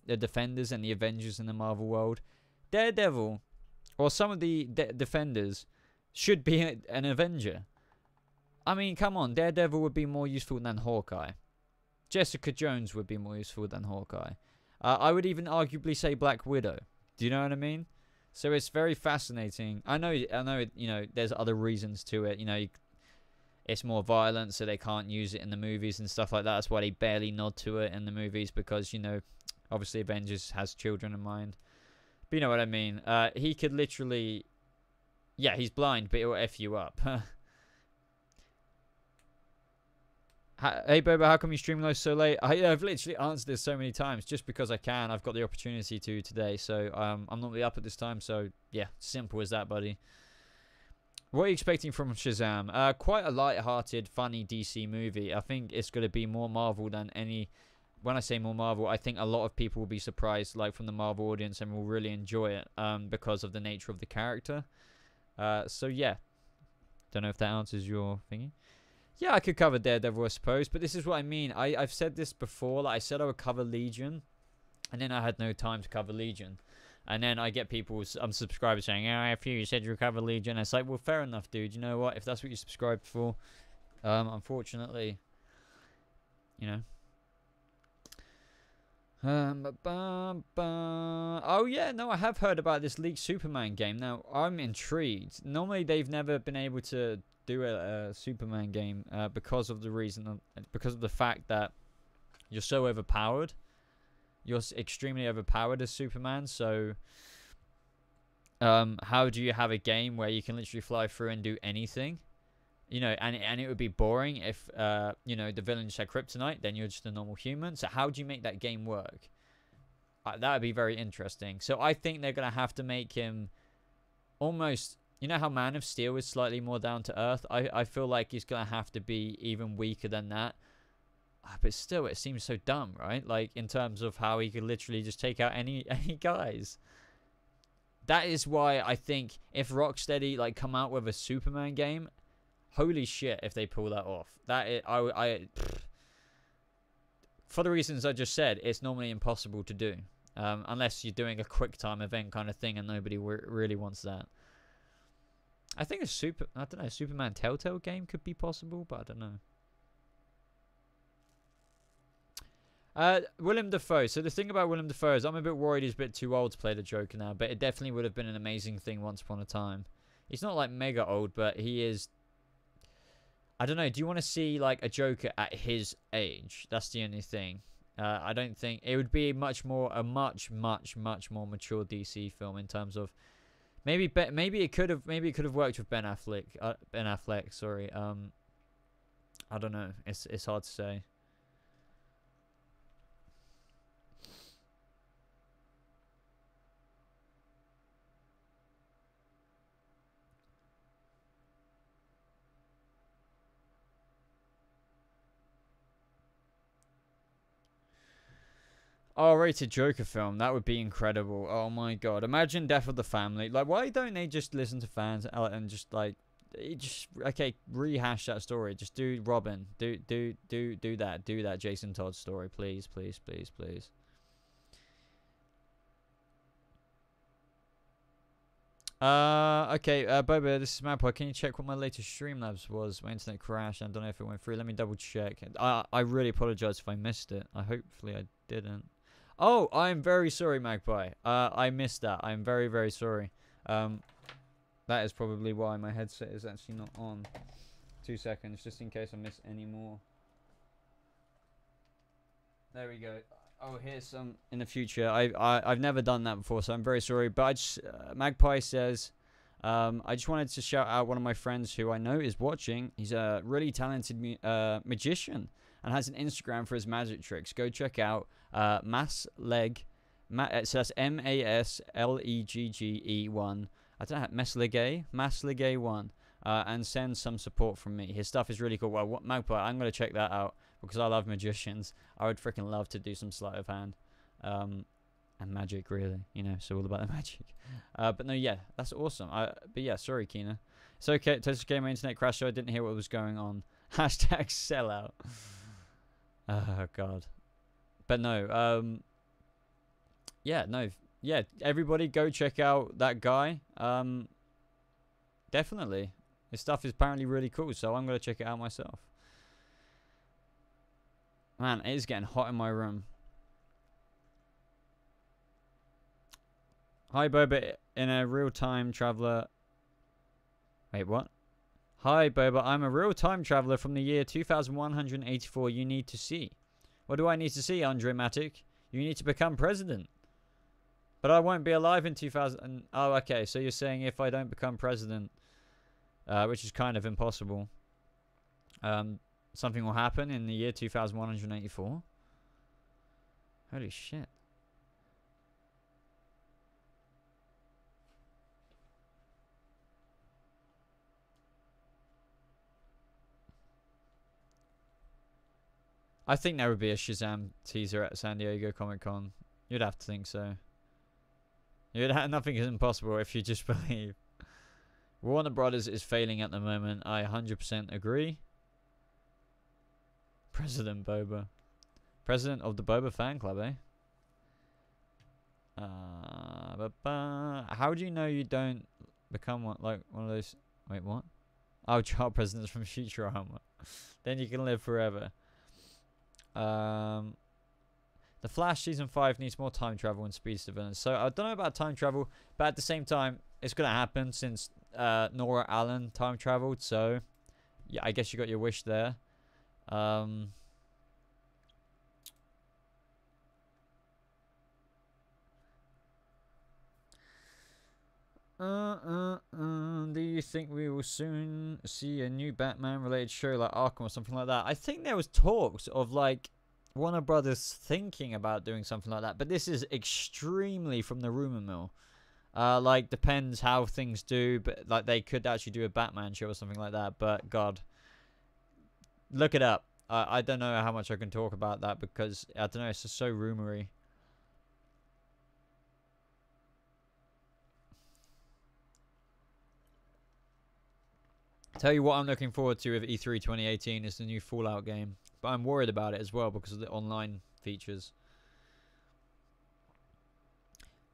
A: the Defenders and the Avengers in the Marvel world? Daredevil, or some of the Defenders, should be an Avenger. I mean, come on, Daredevil would be more useful than Hawkeye. Jessica Jones would be more useful than Hawkeye. I would even arguably say Black Widow. Do you know what I mean? So it's very fascinating. I know, you know, there's other reasons to it. You know, it's more violent, so they can't use it in the movies and stuff like that. That's why they barely nod to it in the movies, because, you know, obviously Avengers has children in mind. But you know what I mean. He could literally... Yeah, he's blind, but it will F you up. Hey, Boba, how come you stream those so late? I've literally answered this so many times just because I can. I've got the opportunity to today. So I'm normally up at this time. So, yeah, simple as that, buddy. What are you expecting from Shazam? Quite a light-hearted, funny DC movie. I think it's going to be more Marvel than any... When I say more Marvel, I think a lot of people will be surprised, like, from the Marvel audience, and will really enjoy it because of the nature of the character. So, yeah. Don't know if that answers your thingy. Yeah, I could cover Daredevil, I suppose, but this is what I mean. I've said this before. Like, I said I would cover Legion, and then I had no time to cover Legion. And then I get people, subscribers saying, "Oh, if you said you would cover Legion." It's like, well, fair enough, dude. You know what? If that's what you subscribed for, unfortunately, you know. Oh, yeah, no, I have heard about this leaked Superman game. Now, I'm intrigued. Normally, they've never been able to do a Superman game because of the fact that you're so overpowered. You're extremely overpowered as Superman. So how do you have a game where you can literally fly through and do anything? You know, and it would be boring if you know, the villain just had kryptonite, then you're just a normal human. So how do you make that game work? That would be very interesting. So I think they're gonna have to make him almost... You know how Man of Steel is slightly more down to earth? I feel like he's going to have to be even weaker than that. But still, it seems so dumb, right? Like, in terms of how he could literally just take out any guys. That is why I think if Rocksteady, like, come out with a Superman game, holy shit if they pull that off. For the reasons I just said, it's normally impossible to do. Unless you're doing a quick time event kind of thing and nobody really wants that. I think a Superman Telltale game could be possible, but I don't know. Willem Dafoe. So the thing about Willem Dafoe is I'm a bit worried he's a bit too old to play the Joker now, but it definitely would have been an amazing thing once upon a time. He's not like mega old, but he is... I don't know. Do you want to see like a Joker at his age? That's the only thing. I don't think... It would be a much more mature DC film in terms of... Maybe it could have worked with Ben Affleck. Sorry. I don't know. It's hard to say. R-rated Joker film. That would be incredible. Oh my god. Imagine Death of the Family. Like, why don't they just listen to fans and just like, okay, rehash that story. Just do Robin. Do that. Do that Jason Todd story, please, please, please, please. Okay, Boba, this is Mappa. Can you check what my latest Streamlabs was? My internet crashed. I don't know if it went through. Let me double check. I really apologize if I missed it. Hopefully I didn't. Oh, I'm very sorry, Magpie. I missed that. I'm very, very sorry. That is probably why my headset is actually not on. 2 seconds, just in case I miss any more. There we go. Oh, here's some in the future. I've never done that before, so I'm very sorry. But I just, Magpie says, I just wanted to shout out one of my friends who I know is watching. He's a really talented magician and has an Instagram for his magic tricks. Go check out Maslegge. So that's MASLEGGE1. I don't know, Maslegge1. And send some support from me. His stuff is really cool. Well, Magpie, I'm going to check that out because I love magicians. I would freaking love to do some sleight of hand. And magic, really. You know, so all about the magic. But no, yeah, that's awesome. But yeah, sorry, Keena. It's okay. Toast game, my internet crashed, so I didn't hear what was going on. Hashtag sellout. Oh god. But no. Yeah. No. Yeah. Everybody, go check out that guy. Definitely. His stuff is apparently really cool, so I'm gonna check it out myself. Man, it is getting hot in my room. Hi, Boba, in a real-time traveler. Wait, what? Hi, Boba, I'm a real-time traveler from the year 2184 you need to see. What do I need to see, Andre Matic? You need to become president. But I won't be alive in 2000. Oh, okay, so you're saying if I don't become president, which is kind of impossible, something will happen in the year 2184? Holy shit. I think there would be a Shazam teaser at San Diego Comic-Con. You'd have to think so. Nothing is impossible if you just believe. Warner Brothers is failing at the moment. I 100% agree. President Boba. President of the Boba fan club, eh? How do you know you don't become one of those... Wait, what? Oh, child presidents from Futurama. Then you can live forever. The Flash Season 5 needs more time travel and speedster villains. So I don't know about time travel, but at the same time, it's going to happen since Nora Allen time traveled. So yeah, I guess you got your wish there. Do you think we will soon see a new Batman related show like Arkham or something like that? I think there was talks of like Warner Brothers thinking about doing something like that, but this is extremely from the rumor mill. Like depends how things do, but like they could actually do a Batman show or something like that. But God, look it up. I don't know how much I can talk about that because I don't know. It's just so rumory. Tell you what I'm looking forward to with E3 2018 is the new Fallout game. But I'm worried about it as well because of the online features.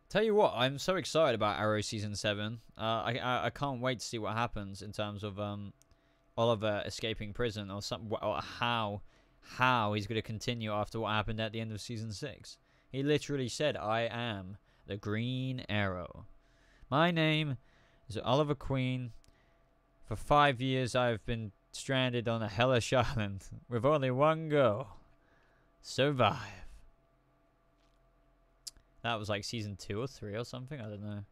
A: Tell you what, I'm so excited about Arrow Season 7. I can't wait to see what happens in terms of Oliver escaping prison or how he's going to continue after what happened at the end of Season 6. He literally said, I am the Green Arrow. My name is Oliver Queen. For 5 years, I've been stranded on a hellish island with only one goal: survive. That was like season 2 or 3 or something. I don't know.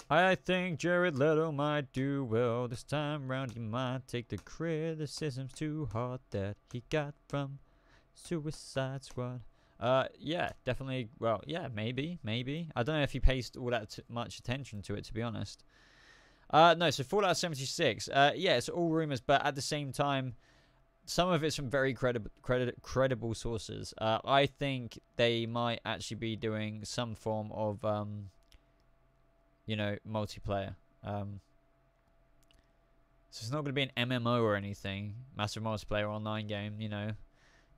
A: I think Jared Leto might do well this time round. He might take the criticisms too hard that he got from Suicide Squad. Yeah, definitely. Well, yeah, maybe. I don't know if he pays all that much attention to it, to be honest. No, so Fallout 76. Yeah, it's all rumors, but at the same time, some of it's from very credible sources. I think they might actually be doing some form of, multiplayer. So it's not going to be an MMO or anything, massive multiplayer online game,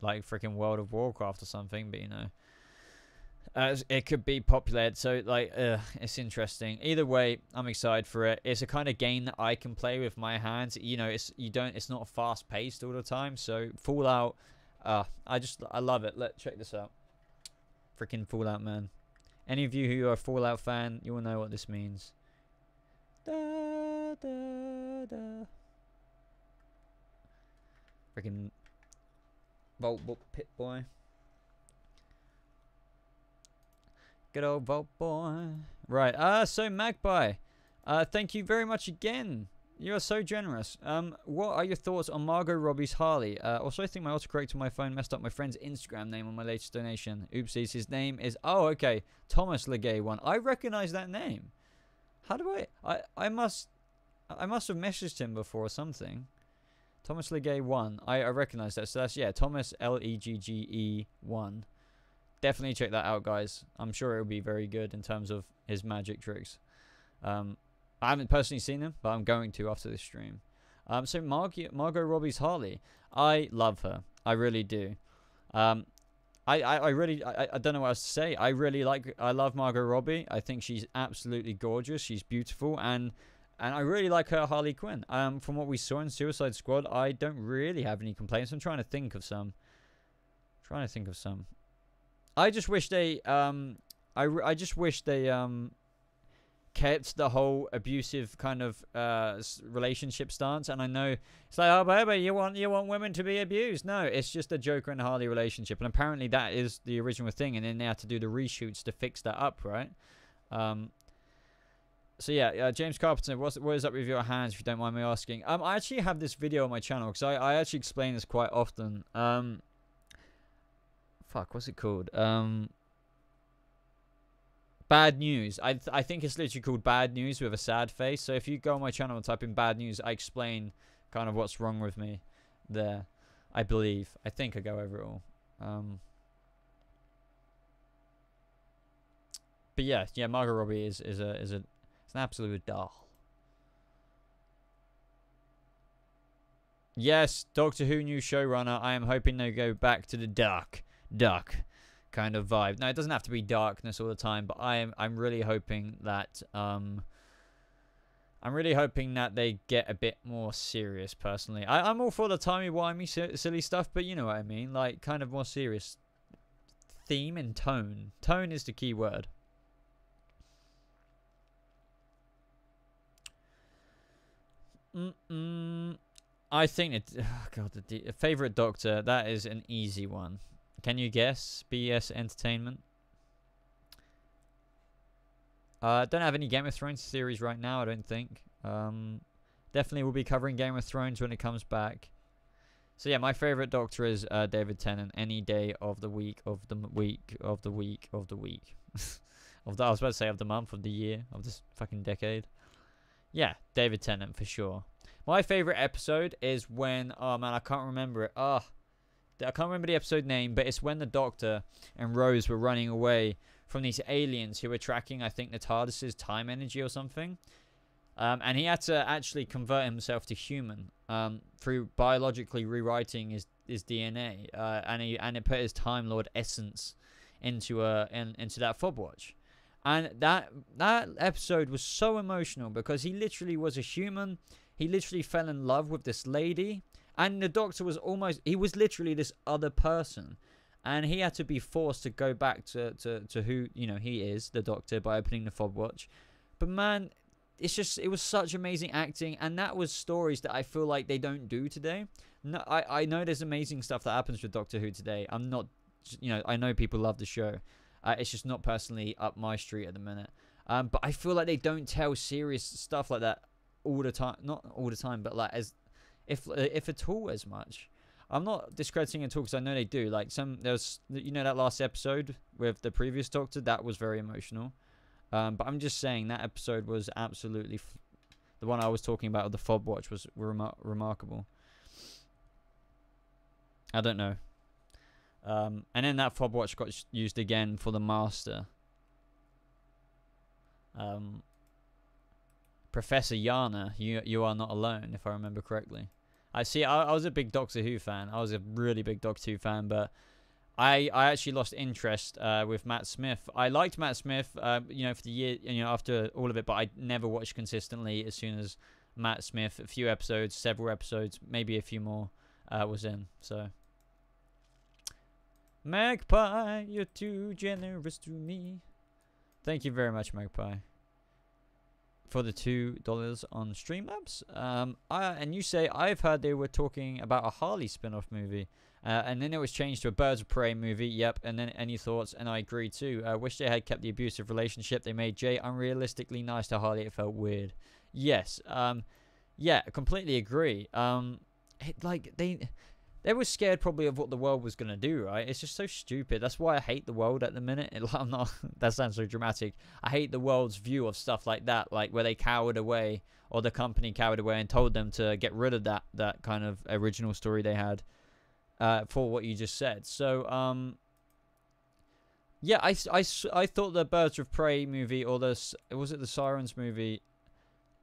A: like freaking World of Warcraft or something, but it could be populated, so it's interesting. Either way, I'm excited for it. It's a kind of game that I can play with my hands. It's not fast paced all the time. So Fallout, I love it. Check this out. Freaking Fallout, man. Any of you who are a Fallout fan, you will know what this means. Da, da, da. Freaking Vault Pit Boy. Good old Vault Boy. Right, so Magpie, thank you very much again. You are so generous. What are your thoughts on Margot Robbie's Harley? Also, I think my autocorrect on my phone messed up my friend's Instagram name on my latest donation. Oopsies, his name is... Oh, okay. Thomas Legay one. I recognize that name. How do I must have messaged him before or something. Thomas Legay 1. I recognize that. So that's, yeah, Thomas Leggee 1. Definitely check that out, guys. I'm sure it'll be very good in terms of his magic tricks. I I haven't personally seen them, but I'm going to after this stream. So Margot Robbie's Harley. I love her. I really do. I really I don't know what else to say. I love Margot Robbie. I think she's absolutely gorgeous. She's beautiful, and I really like her Harley Quinn. From what we saw in Suicide Squad, I don't really have any complaints. I'm trying to think of some. I just wish they I just wish they kept the whole abusive kind of relationship stance. And I know it's like, oh baby, you want women to be abused. No, it's just a Joker and Harley relationship, and apparently that is the original thing, and then they had to do the reshoots to fix that up, right? So yeah, James Carpenter, what is up with your hands, if you don't mind me asking? I actually have this video on my channel because I actually explain this quite often. What's it called? Bad news. I think it's literally called Bad News with a sad face. So if you go on my channel and type in bad news, I explain kind of what's wrong with me there. I believe. I think I go over it all. But yeah, Margot Robbie is an absolute doll. Yes, Doctor Who new showrunner. I am hoping they go back to the dark kind of vibe. No, it doesn't have to be darkness all the time, but I'm really hoping that they get a bit more serious. Personally, I'm all for the timey-wimey silly stuff, but you know what I mean, like kind of more serious theme and tone. Tone is the key word. I think it. Oh God, the favorite Doctor. That is an easy one. Can you guess? BS Entertainment. Don't have any Game of Thrones series right now, I don't think. Definitely will be covering Game of Thrones when it comes back. So yeah, my favorite Doctor is David Tennant. Any day of the week, I was about to say of the month, of the year, of this fucking decade. Yeah, David Tennant for sure. My favorite episode is when, oh man, I can't remember it. I can't remember the episode name, but it's when the Doctor and Rose were running away from these aliens who were tracking, I think, the TARDIS's time energy or something. And he had to actually convert himself to human through biologically rewriting his DNA. And it put his Time Lord essence into that fob watch. And that episode was so emotional because he literally was a human. He literally fell in love with this lady. And the Doctor was literally this other person. And he had to be forced to go back to who, he is, the Doctor, by opening the fob watch. But man, it was such amazing acting. And that was stories that I feel like they don't do today. No, I know there's amazing stuff that happens with Doctor Who today. I'm not, I know people love the show. It's just not personally up my street at the minute. But I feel like they don't tell serious stuff like that all the time. Not all the time, but like if at all as much. I'm not discrediting at all because I know they do. Like there's that last episode with the previous Doctor, that was very emotional. But I'm just saying that episode was absolutely the one I was talking about with the fob watch was remarkable. I don't know. And then that fob watch got used again for the Master. Professor Yana, you are not alone, if I remember correctly. I was a big Doctor Who fan. I was a really big Doctor Who fan, but I actually lost interest with Matt Smith. I liked Matt Smith, for the year, after all of it, but I never watched consistently as soon as Matt Smith, a few episodes, several episodes, maybe a few more, was in. So, Magpie, you're too generous to me. Thank you very much, Magpie, for the $2 on Streamlabs. And you say, I've heard they were talking about a Harley spin-off movie. And then it was changed to a Birds of Prey movie. Yep. And then any thoughts? And I agree too. Wish they had kept the abusive relationship they made Jay unrealistically nice to Harley. It felt weird. Yes. Yeah, completely agree. They were scared probably of what the world was going to do, right? It's just so stupid. That's why I hate the world at the minute. I'm not, that sounds so dramatic. I hate the world's view of stuff like that, like where they cowered away, or the company cowered away and told them to get rid of that kind of original story they had for what you just said. So, yeah, I thought the Birds of Prey movie, or was it the Sirens movie?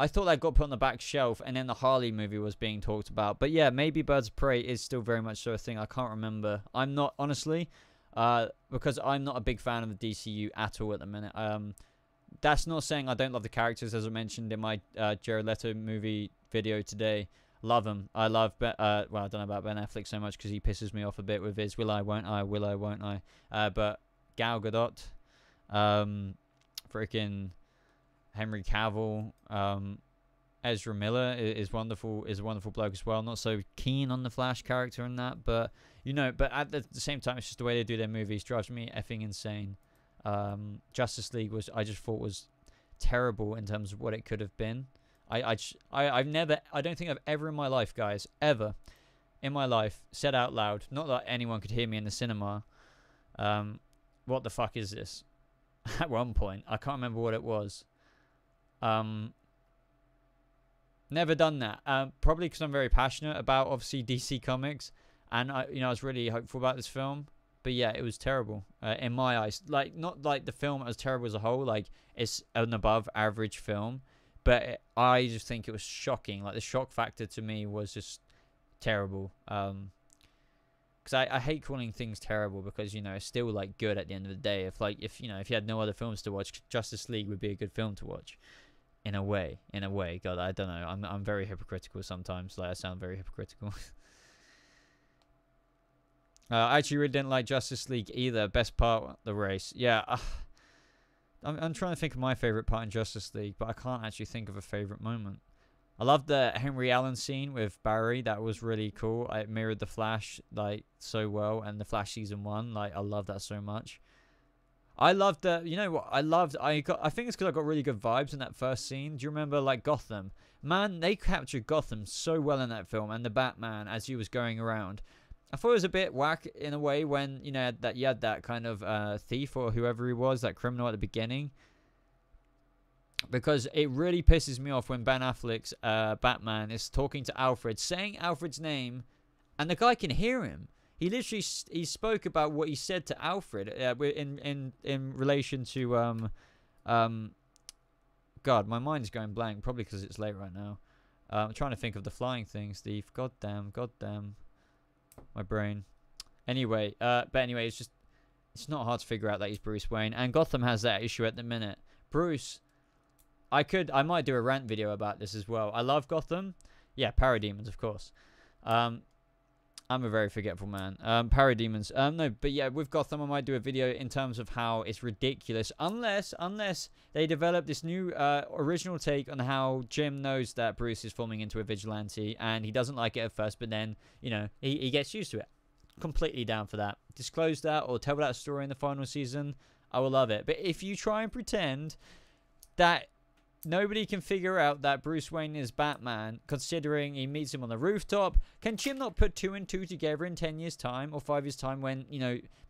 A: I thought that got put on the back shelf, and then the Harley movie was being talked about. But yeah, maybe Birds of Prey is still very much so a thing. I can't remember. I'm not, honestly, because I'm not a big fan of the DCU at all at the minute. That's not saying I don't love the characters, as I mentioned in my Jared Leto movie video today. Love him. I love, well, I don't know about Ben Affleck so much because he pisses me off a bit with his will I, won't I, will I, won't I. But Gal Gadot, freaking Henry Cavill, Ezra Miller is wonderful. Is a wonderful bloke as well. Not so keen on the Flash character and that, but you know, but at the same time, it's just the way they do their movies drives me effing insane. Justice League I just thought was terrible in terms of what it could have been. I don't think I've ever in my life, guys, ever in my life said out loud, not that anyone could hear me in the cinema, what the fuck is this? At one point, I can't remember what it was. Never done that. Probably because I'm very passionate about obviously DC Comics, and I was really hopeful about this film. But yeah, it was terrible in my eyes. Like, not like the film was terrible as a whole. Like, it's an above average film, but I just think it was shocking. Like, the shock factor to me was just terrible. Because I hate calling things terrible because it's still like good at the end of the day. If you had no other films to watch, Justice League would be a good film to watch. In a way, God, I don't know. I'm very hypocritical sometimes. Like, I sound very hypocritical. I actually really didn't like Justice League either. Best part, the race. Yeah, I'm trying to think of my favorite part in Justice League, but I can't actually think of a favorite moment. I loved the Henry Allen scene with Barry. That was really cool. It mirrored the Flash like so well, and the Flash season 1. Like, I love that so much. I loved the, I think it's because I got really good vibes in that first scene. Do you remember, like, Gotham? Man, they captured Gotham so well in that film, and the Batman as he was going around. I thought it was a bit whack in a way when, you had that kind of thief or whoever he was, that criminal at the beginning. Because it really pisses me off when Ben Affleck's Batman is talking to Alfred, saying Alfred's name, and the guy can hear him. He literally he spoke about what he said to Alfred in relation to God, my mind's going blank, probably because it's late right now. I'm trying to think of the flying thing, Steve. Goddamn, my brain. Anyway, it's not hard to figure out that he's Bruce Wayne, and Gotham has that issue at the minute. Bruce, I might do a rant video about this as well. I love Gotham. Yeah, parademons, of course. I'm a very forgetful man. Parademons. No, but yeah, with Gotham, I might do a video in terms of how it's ridiculous. Unless they develop this new original take on how Jim knows that Bruce is forming into a vigilante, and he doesn't like it at first, but then, he gets used to it. Completely down for that. Disclose that or tell that story in the final season. I will love it. But if you try and pretend that nobody can figure out that Bruce Wayne is Batman, considering he meets him on the rooftop, can Jim not put 2 and 2 together in 10 years' time or 5 years' time when,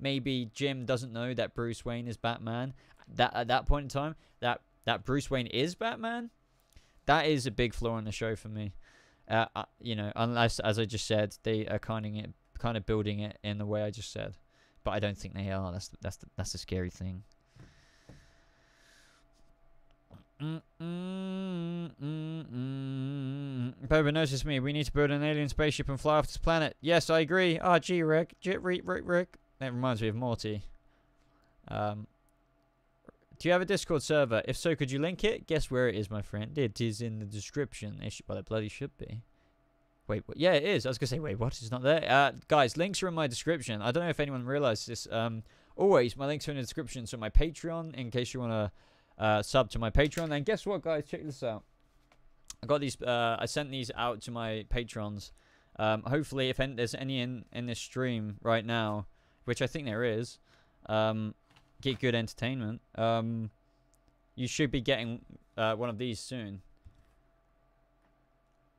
A: maybe Jim doesn't know that Bruce Wayne is Batman? That at that point in time, that Bruce Wayne is Batman? That is a big flaw in the show for me. Unless, as I just said, they are kind of building it in the way I just said. But I don't think they are. That's the scary thing. Boba noticed me. We need to build an alien spaceship and fly off this planet. Yes, I agree. Gee, Rick. Rick. That reminds me of Morty. Do you have a Discord server? If so, could you link it? Guess where it is, my friend. It is in the description. Well, it bloody should be. Wait, what? Yeah, it is. I was going to say, wait, what? It's not there. Guys, links are in my description. I don't know if anyone realized this. Always, my links are in the description. So my Patreon, in case you want to sub to my Patreon. And guess what, guys? Check this out. I got these. I sent these out to my patrons. Hopefully, if there's any in this stream right now, which I think there is, get good entertainment. You should be getting one of these soon.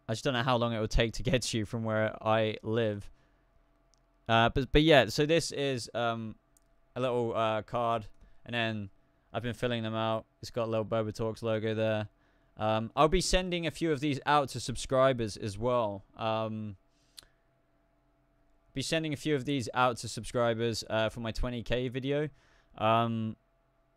A: I just don't know how long it will take to get to you from where I live. But yeah, so this is a little card, and then I've been filling them out. It's got a little Boba Talks logo there. I'll be sending a few of these out to subscribers as well. Be sending a few of these out to subscribers for my 20k video.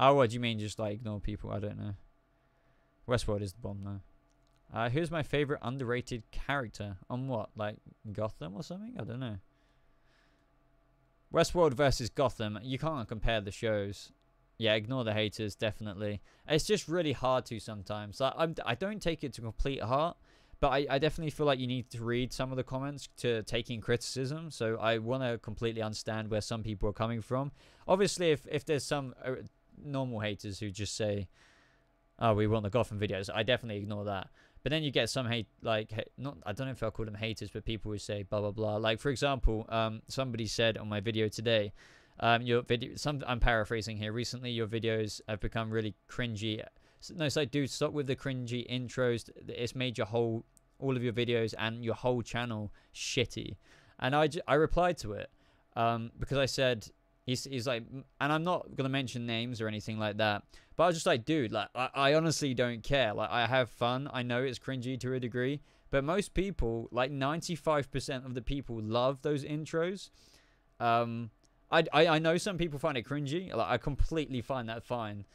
A: Oh, what do you mean? Just like ignore people? I don't know. Westworld is the bomb though. Who's my favorite underrated character? On what? Like Gotham or something? I don't know. Westworld versus Gotham. You can't compare the shows. Yeah, ignore the haters, definitely. It's just really hard to sometimes. Like, I don't take it to complete heart, but I definitely feel like you need to read some of the comments to take in criticism. So I want to completely understand where some people are coming from. Obviously, if there's some normal haters who just say, oh, we want the Gotham videos, I definitely ignore that. But then you get some hate, like, not, I don't know if I'll call them haters, but people who say blah, blah, blah. Like, for example, somebody said on my video today, your video, I'm paraphrasing here, recently your videos have become really cringy. No, it's like, dude, stop with the cringy intros. It's made all of your videos and your whole channel shitty. And I replied to it because I said, he's like, and I'm not going to mention names or anything like that, but I was just like, dude, like, I honestly don't care. Like, I have fun. I know it's cringy to a degree, but most people, like 95% of the people, love those intros. I know some people find it cringy. Like, I completely find that fine.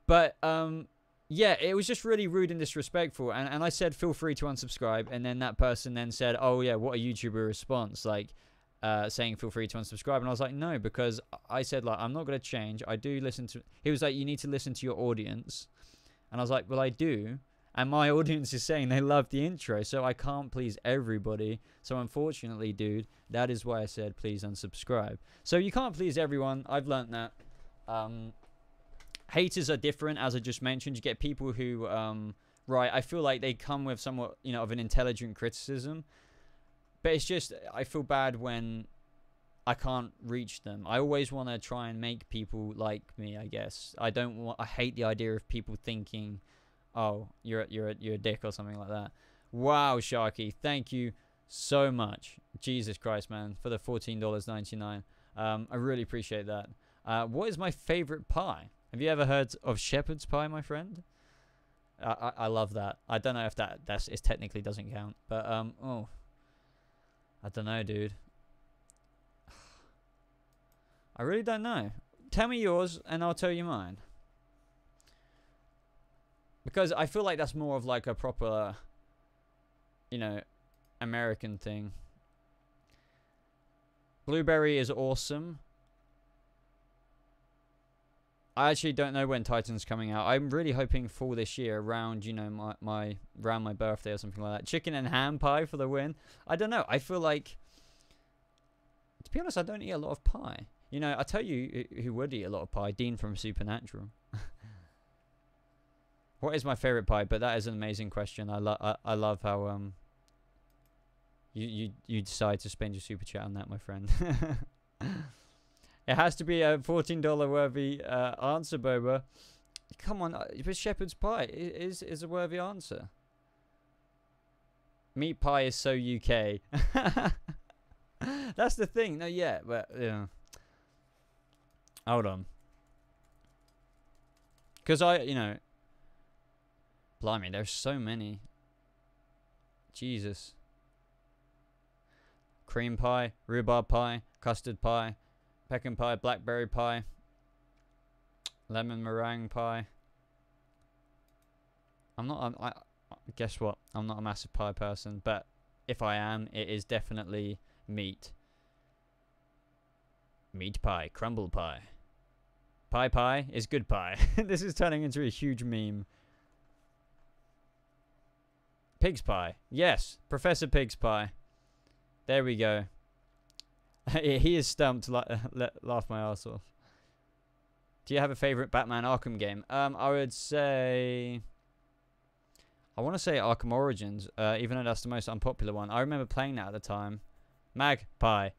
A: But yeah, it was just really rude and disrespectful. And I said, feel free to unsubscribe. And then that person then said, oh yeah, what a YouTuber response. Like, saying feel free to unsubscribe. And I was like, no, because I said, like, I'm not going to change. I do listen to... He was like, you need to listen to your audience. And I was like, well, I do. And my audience is saying they love the intro, so I can't please everybody. So unfortunately, dude, that is why I said please unsubscribe. So you can't please everyone. I've learned that. Haters are different, as I just mentioned. You get people who, right, I feel like they come with somewhat, you know, of an intelligent criticism. But it's just, I feel bad when I can't reach them. I always want to try and make people like me, I guess. I hate the idea of people thinking, oh, you're a dick or something like that. Wow, Sharky, thank you so much. Jesus Christ, man, for the $14.99. I really appreciate that. What is my favorite pie? Have you ever heard of shepherd's pie, my friend? I love that. I don't know if it technically doesn't count, but oh, I don't know, dude. I really don't know. Tell me yours, and I'll tell you mine. Because I feel like that's more of like a proper, you know, American thing. Blueberry is awesome. I actually don't know when Titan's coming out. I'm really hoping fall this year around, you know, around my birthday or something like that. Chicken and ham pie for the win. I don't know. I feel like, to be honest, I don't eat a lot of pie. You know, I'll tell you who would eat a lot of pie. Dean from Supernatural. What is my favorite pie? But that is an amazing question. I love how you decide to spend your super chat on that, my friend. It has to be a $14 worthy answer, Boba. Come on, but shepherd's pie is a worthy answer. Meat pie is so UK. That's the thing. No, yeah, but yeah. Hold on. Because you know. Blimey, there's so many. Jesus. Cream pie, rhubarb pie, custard pie, pecan pie, blackberry pie, lemon meringue pie. Guess what? I'm not a massive pie person, but if I am, it is definitely meat. Meat pie, crumble pie. Pie is good pie. This is turning into a huge meme. Pig's pie. Yes, Professor Pig's pie. There we go. He is stumped. Laugh my ass off. Do you have a favorite Batman Arkham game? I would say... I want to say Arkham Origins, even though that's the most unpopular one. I remember playing that at the time. Magpie.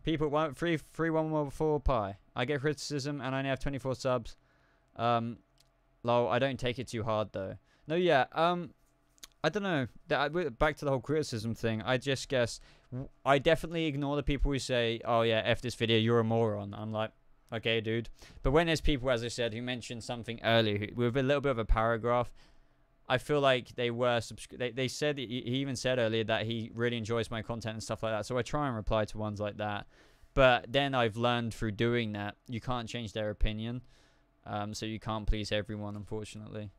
A: People want 3114 pie. I get criticism and I only have 24 subs. Lol, I don't take it too hard though. No, yeah, I don't know. Back to the whole criticism thing. I just guess I definitely ignore the people who say, oh yeah, F this video, you're a moron. I'm like, okay, dude. But when there's people, as I said, who mentioned something earlier with a little bit of a paragraph, I feel like they were they said, he even said earlier that he really enjoys my content and stuff like that. So I try and reply to ones like that. But then I've learned through doing that, you can't change their opinion. So you can't please everyone, unfortunately.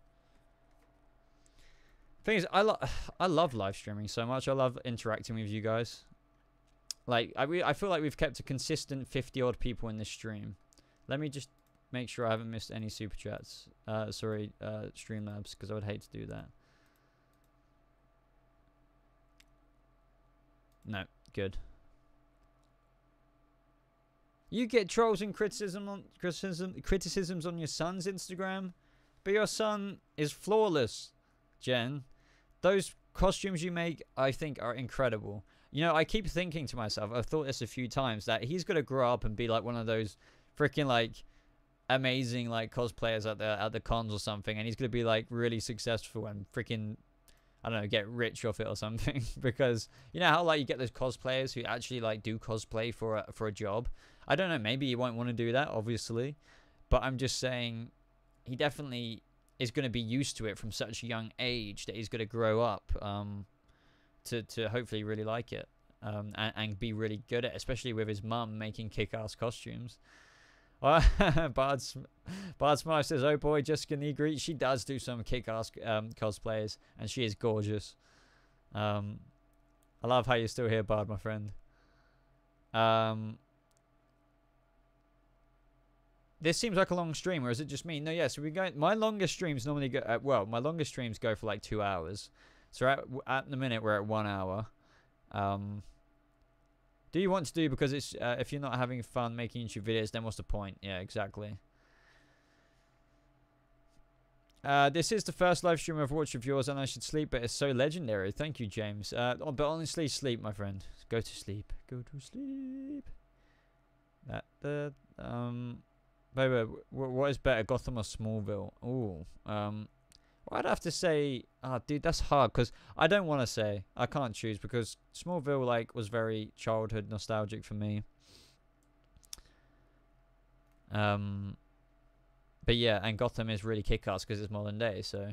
A: Thing is, I love live streaming so much. I love interacting with you guys. Like, I feel like we've kept a consistent 50-odd people in this stream. Let me just make sure I haven't missed any super chats. Sorry, Streamlabs, because I would hate to do that. No, good. You get trolls and criticisms on your son's Instagram, but your son is flawless, Jen. Those costumes you make, I think, are incredible. You know, I keep thinking to myself, I've thought this a few times, that he's gonna grow up and be like one of those freaking like amazing like cosplayers at the cons or something, and he's gonna be like really successful and freaking, I don't know, get rich off it or something. Because you know how like you get those cosplayers who actually like do cosplay for a job. I don't know, maybe he won't want to do that, obviously, but I'm just saying he definitely is going to be used to it from such a young age that he's going to grow up to hopefully really like it and be really good at it, especially with his mum making kick-ass costumes. Bard Smile says, oh boy, Jessica Negri, she does do some kick-ass cosplays, and she is gorgeous. I love how you're still here, Bard, my friend. This seems like a long stream, or is it just me? No, yeah, so we go. My longest streams normally go. Well, my longest streams go for like 2 hours. So at the minute we're at 1 hour. Do you want to do, because it's if you're not having fun making YouTube videos, then what's the point? Yeah, exactly. This is the first live stream I've watched of yours, and I should sleep, but it's so legendary. Thank you, James. But honestly, sleep, my friend. Go to sleep. Go to sleep. Baby, what is better, Gotham or Smallville? Ooh, I'd have to say, dude, that's hard, because I don't want to say. I can't choose, because Smallville, like, was very childhood nostalgic for me. But yeah, and Gotham is really kick-ass because it's modern day, so.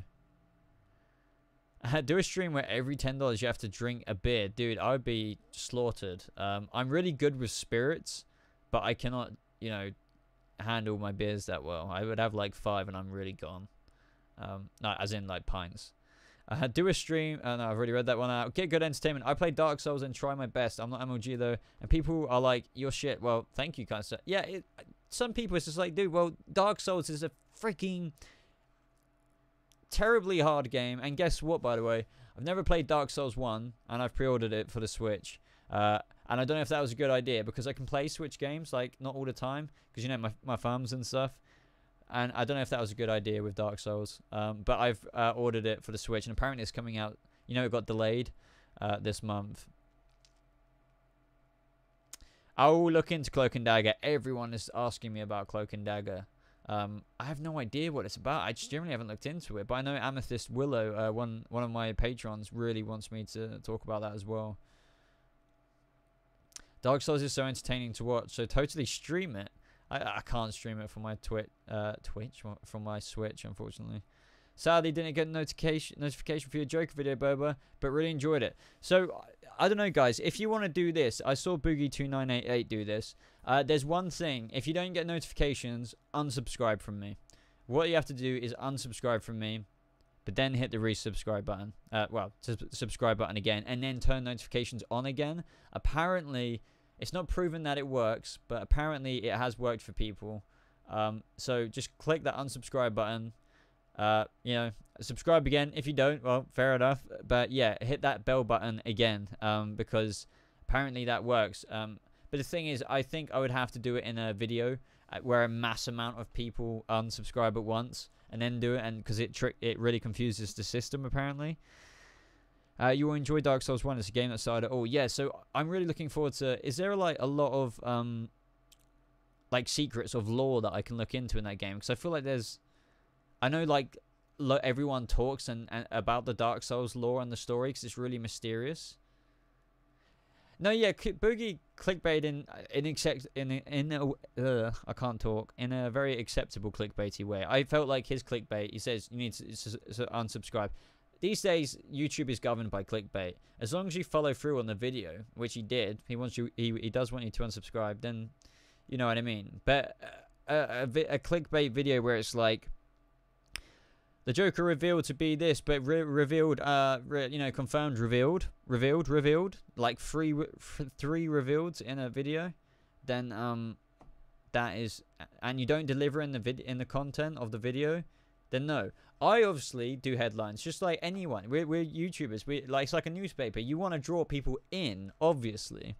A: Do a stream where every $10 you have to drink a beer. Dude, I would be slaughtered. I'm really good with spirits, but I cannot, you know, handle my beers that well. I would have like 5 and I'm really gone. No, as in like pints. Do a stream. No, I've already read that one out. Get good entertainment. I play Dark Souls and try my best. I'm not MLG though, and people are like, "You're shit." Well, thank you, kind of stuff. Yeah, some people it's just like, dude. Well, Dark Souls is a freaking terribly hard game, and guess what? By the way, I've never played Dark Souls 1, and I've pre-ordered it for the Switch. And I don't know if that was a good idea, because I can play Switch games, like, not all the time, because, you know, my thumbs and stuff. And I don't know if that was a good idea with Dark Souls. But I've ordered it for the Switch, and apparently it's coming out, you know, it got delayed this month. I'll look into Cloak and Dagger. Everyone is asking me about Cloak and Dagger. I have no idea what it's about. I just generally haven't looked into it. But I know Amethyst Willow, one of my patrons, really wants me to talk about that as well. Dark Souls is so entertaining to watch, so totally stream it. I can't stream it from my Twitch, from my Switch, unfortunately. Sadly, didn't get a notification for your Joker video, Boba, but really enjoyed it. So, I don't know, guys. If you want to do this, I saw Boogie2988 do this. There's one thing. If you don't get notifications, unsubscribe from me. What you have to do is unsubscribe from me, but then hit the resubscribe button. Subscribe button again, and then turn notifications on again. Apparently, it's not proven that it works, but apparently it has worked for people. So just click that unsubscribe button. You know, subscribe again. If you don't, well, fair enough. But yeah, hit that bell button again, because apparently that works. But the thing is, I think I would have to do it in a video where a mass amount of people unsubscribe at once, and then do it, and because it really confuses the system apparently. You will enjoy Dark Souls 1. It's a game that started it all. Yeah, so I'm really looking forward to. Is there like a lot of like secrets of lore that I can look into in that game? Because I feel like there's. I know like everyone talks and about the Dark Souls lore and the story because it's really mysterious. No, yeah, Boogie clickbait I can't talk, in a very acceptable clickbaity way. I felt like his clickbait. He says you need to unsubscribe. these days YouTube is governed by clickbait. As long as you follow through on the video, which he did, he does want you to unsubscribe, then you know what I mean. But a clickbait video where it's like, the Joker revealed to be this, but revealed, confirmed, revealed, like three revealed in a video, then that is, and you don't deliver in the content of the video, then no. I obviously do headlines, just like anyone. We're YouTubers. It's like a newspaper. You want to draw people in, obviously.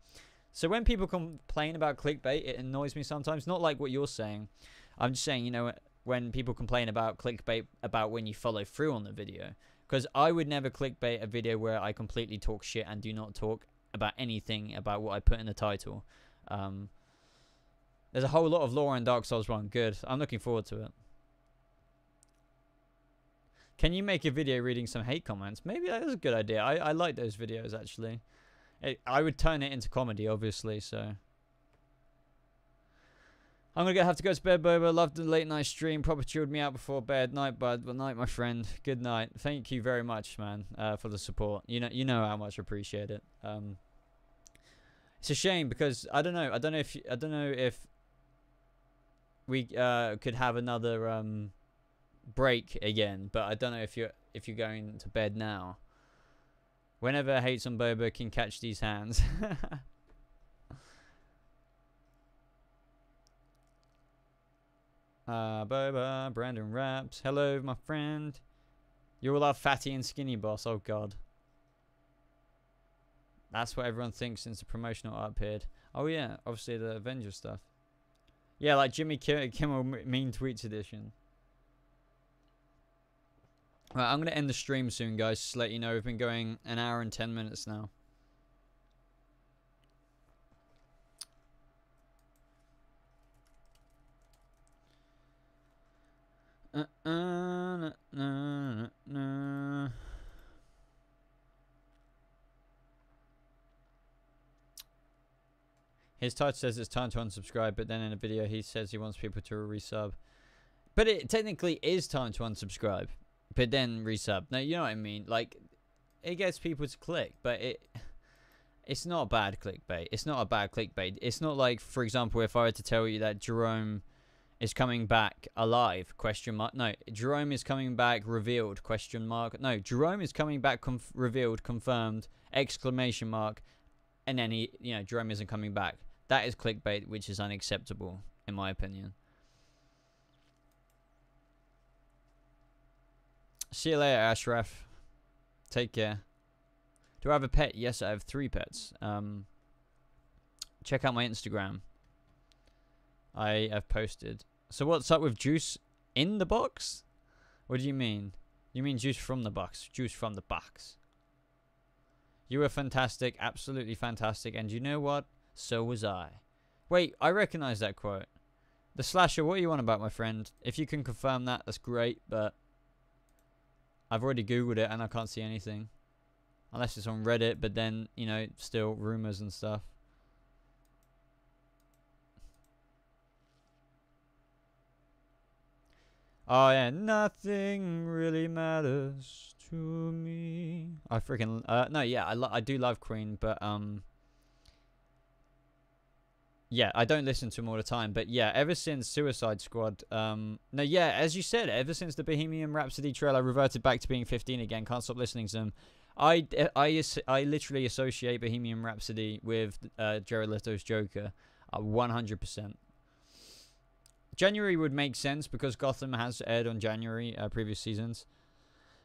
A: So when people complain about clickbait, it annoys me sometimes. Not like what you're saying. I'm just saying, when people complain about clickbait, about when you follow through on the video. Because I would never clickbait a video where I completely talk shit and do not talk about anything about what I put in the title. There's a whole lot of lore in Dark Souls 1. Good. I'm looking forward to it. Can you make a video reading some hate comments? Maybe that is a good idea. I like those videos, actually. I would turn it into comedy, obviously, so... I'm going to have to go to bed, Boba. Loved the late night stream. Proper chilled me out before bed. Night, bud. Good night, my friend. Good night. Thank you very much, man, for the support. You know how much I appreciate it. It's a shame because I don't know if we could have another break again, but I don't know if you're going to bed now. Whenever Hates on Boba can catch these hands. Boba, Brandon Raps. Hello, my friend. You all love Fatty and Skinny Boss. Oh, God. That's what everyone thinks since the promotional art appeared. Oh, yeah. Obviously, the Avengers stuff. Yeah, like Jimmy Kimmel Mean Tweets edition. Right, I'm going to end the stream soon, guys. Just to let you know, we've been going an hour and 10 minutes now. His title says it's time to unsubscribe, but then in a video he says he wants people to resub. But it technically is time to unsubscribe, but then resub. Now, you know what I mean? Like, it gets people to click, but it's not bad clickbait. It's not a bad clickbait. It's not like, for example, if I were to tell you that Jerome is coming back alive, question mark. No, Jerome is coming back revealed, question mark. No, Jerome is coming back revealed, confirmed, exclamation mark. And then Jerome isn't coming back. That is clickbait, which is unacceptable, in my opinion. See you later, Ashraf. Take care. Do I have a pet? Yes, I have 3 pets. Check out my Instagram. I have posted. So what's up with juice in the box? What do you mean? You mean juice from the box? Juice from the box. You were fantastic, absolutely fantastic, and you know what? So was I. Wait, I recognize that quote. The Slasher, what are you on about, my friend? If you can confirm that, that's great, but I've already Googled it and I can't see anything. Unless it's on Reddit, but then, still rumors and stuff. Oh yeah, nothing really matters to me. I freaking no, yeah, I do love Queen, but yeah, I don't listen to them all the time, but yeah, ever since Suicide Squad, no, yeah, as you said, ever since the Bohemian Rhapsody trailer, I reverted back to being 15 again. Can't stop listening to them. I literally associate Bohemian Rhapsody with Jared Leto's Joker, 100%. January would make sense because Gotham has aired on January, previous seasons.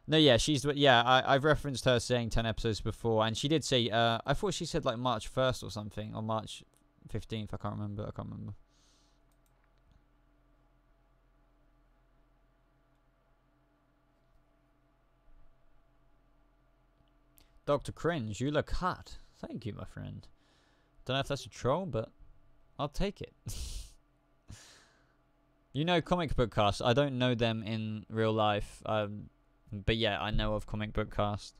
A: No, yeah, I've referenced her saying 10 episodes before, and she did say, I thought she said like March 1st or something, or March 15th, I can't remember. Dr. Cringe, you look hot. Thank you, my friend. Don't know if that's a troll, but I'll take it. Comic Book Cast. I don't know them in real life. But yeah, I know of Comic Book Cast.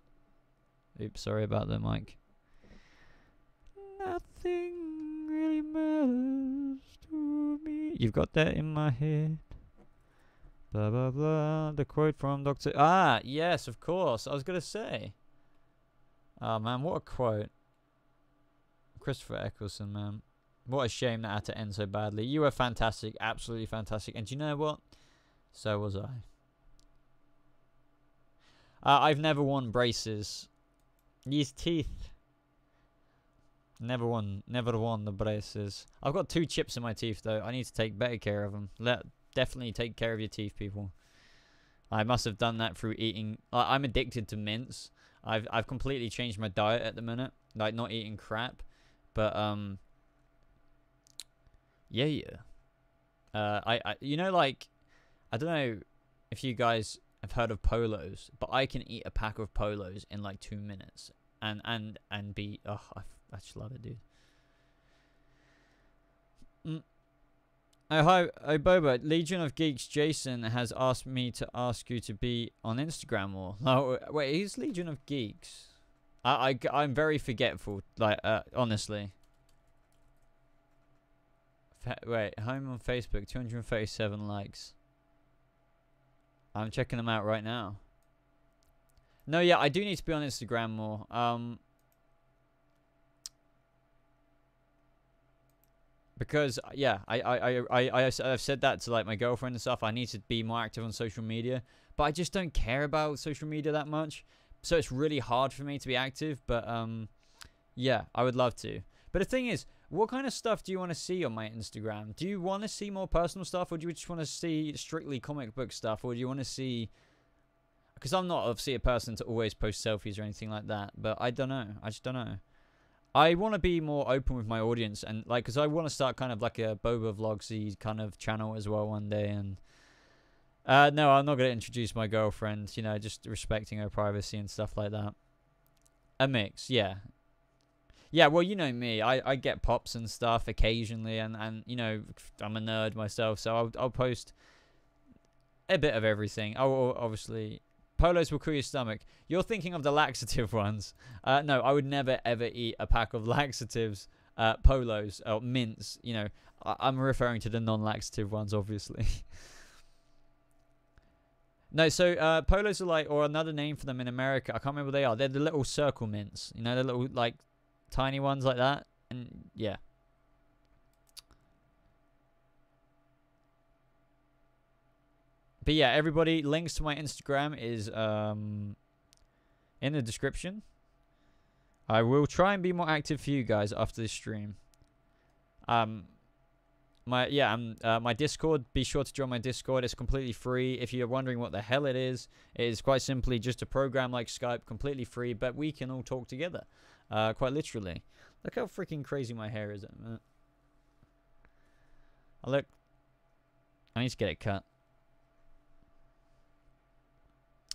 A: Oops, sorry about that, Mike. Nothing really matters to me. You've got that in my head. Blah, blah, blah. The quote from Dr. Ah, yes, of course. I was going to say. Oh, man, what a quote. Christopher Eccleston, man. What a shame that had to end so badly. You were fantastic. Absolutely fantastic. And do you know what? So was I. I've never worn braces. These teeth. Never worn the braces. I've got 2 chips in my teeth, though. I need to take better care of them. Definitely take care of your teeth, people. I must have done that through eating. I'm addicted to mints. I've completely changed my diet at the minute, like not eating crap, but yeah. I you know, like, I don't know if you guys have heard of polos, but I can eat a pack of polos in like 2 minutes and be I just love it, dude. Oh, hi, Boba. Legion of Geeks Jason has asked me to ask you to be on Instagram more. Oh, wait, he's Legion of Geeks. I'm very forgetful, like, honestly. Wait, home on Facebook, 237 likes. I'm checking them out right now. No, yeah, I do need to be on Instagram more. Because yeah, I've said that to like my girlfriend and stuff. I need to be more active on social media, but I just don't care about social media that much. So it's really hard for me to be active. But yeah, I would love to. But the thing is, what kind of stuff do you want to see on my Instagram? Do you want to see more personal stuff, or do you just want to see strictly comic book stuff, or do you want to see? Because I'm not obviously a person to always post selfies or anything like that. But I don't know. I just don't know. I want to be more open with my audience, and like, because I want to start kind of like a Boba Vlogsy kind of channel as well one day. And no, I'm not going to introduce my girlfriend, you know, just respecting her privacy and stuff like that. A mix, yeah. Yeah, well, you know me, I get pops and stuff occasionally, and you know, I'm a nerd myself, so I'll post a bit of everything. Oh, obviously, polos will cool your stomach. You're thinking of the laxative ones. No, I would never ever eat a pack of laxatives, polos, or mints. You know, I'm referring to the non-laxative ones, obviously. No, so polos are like, or another name for them in America, I can't remember what they are. They're the little circle mints. You know, the little, like, tiny ones like that. And yeah. But yeah, everybody, links to my Instagram is in the description. I will try and be more active for you guys after this stream. My Discord, be sure to join my Discord. It's completely free. If you're wondering what the hell it is quite simply just a program like Skype, completely free, but we can all talk together. Quite literally. Look how freaking crazy my hair is at the minute. Look. I need to get it cut.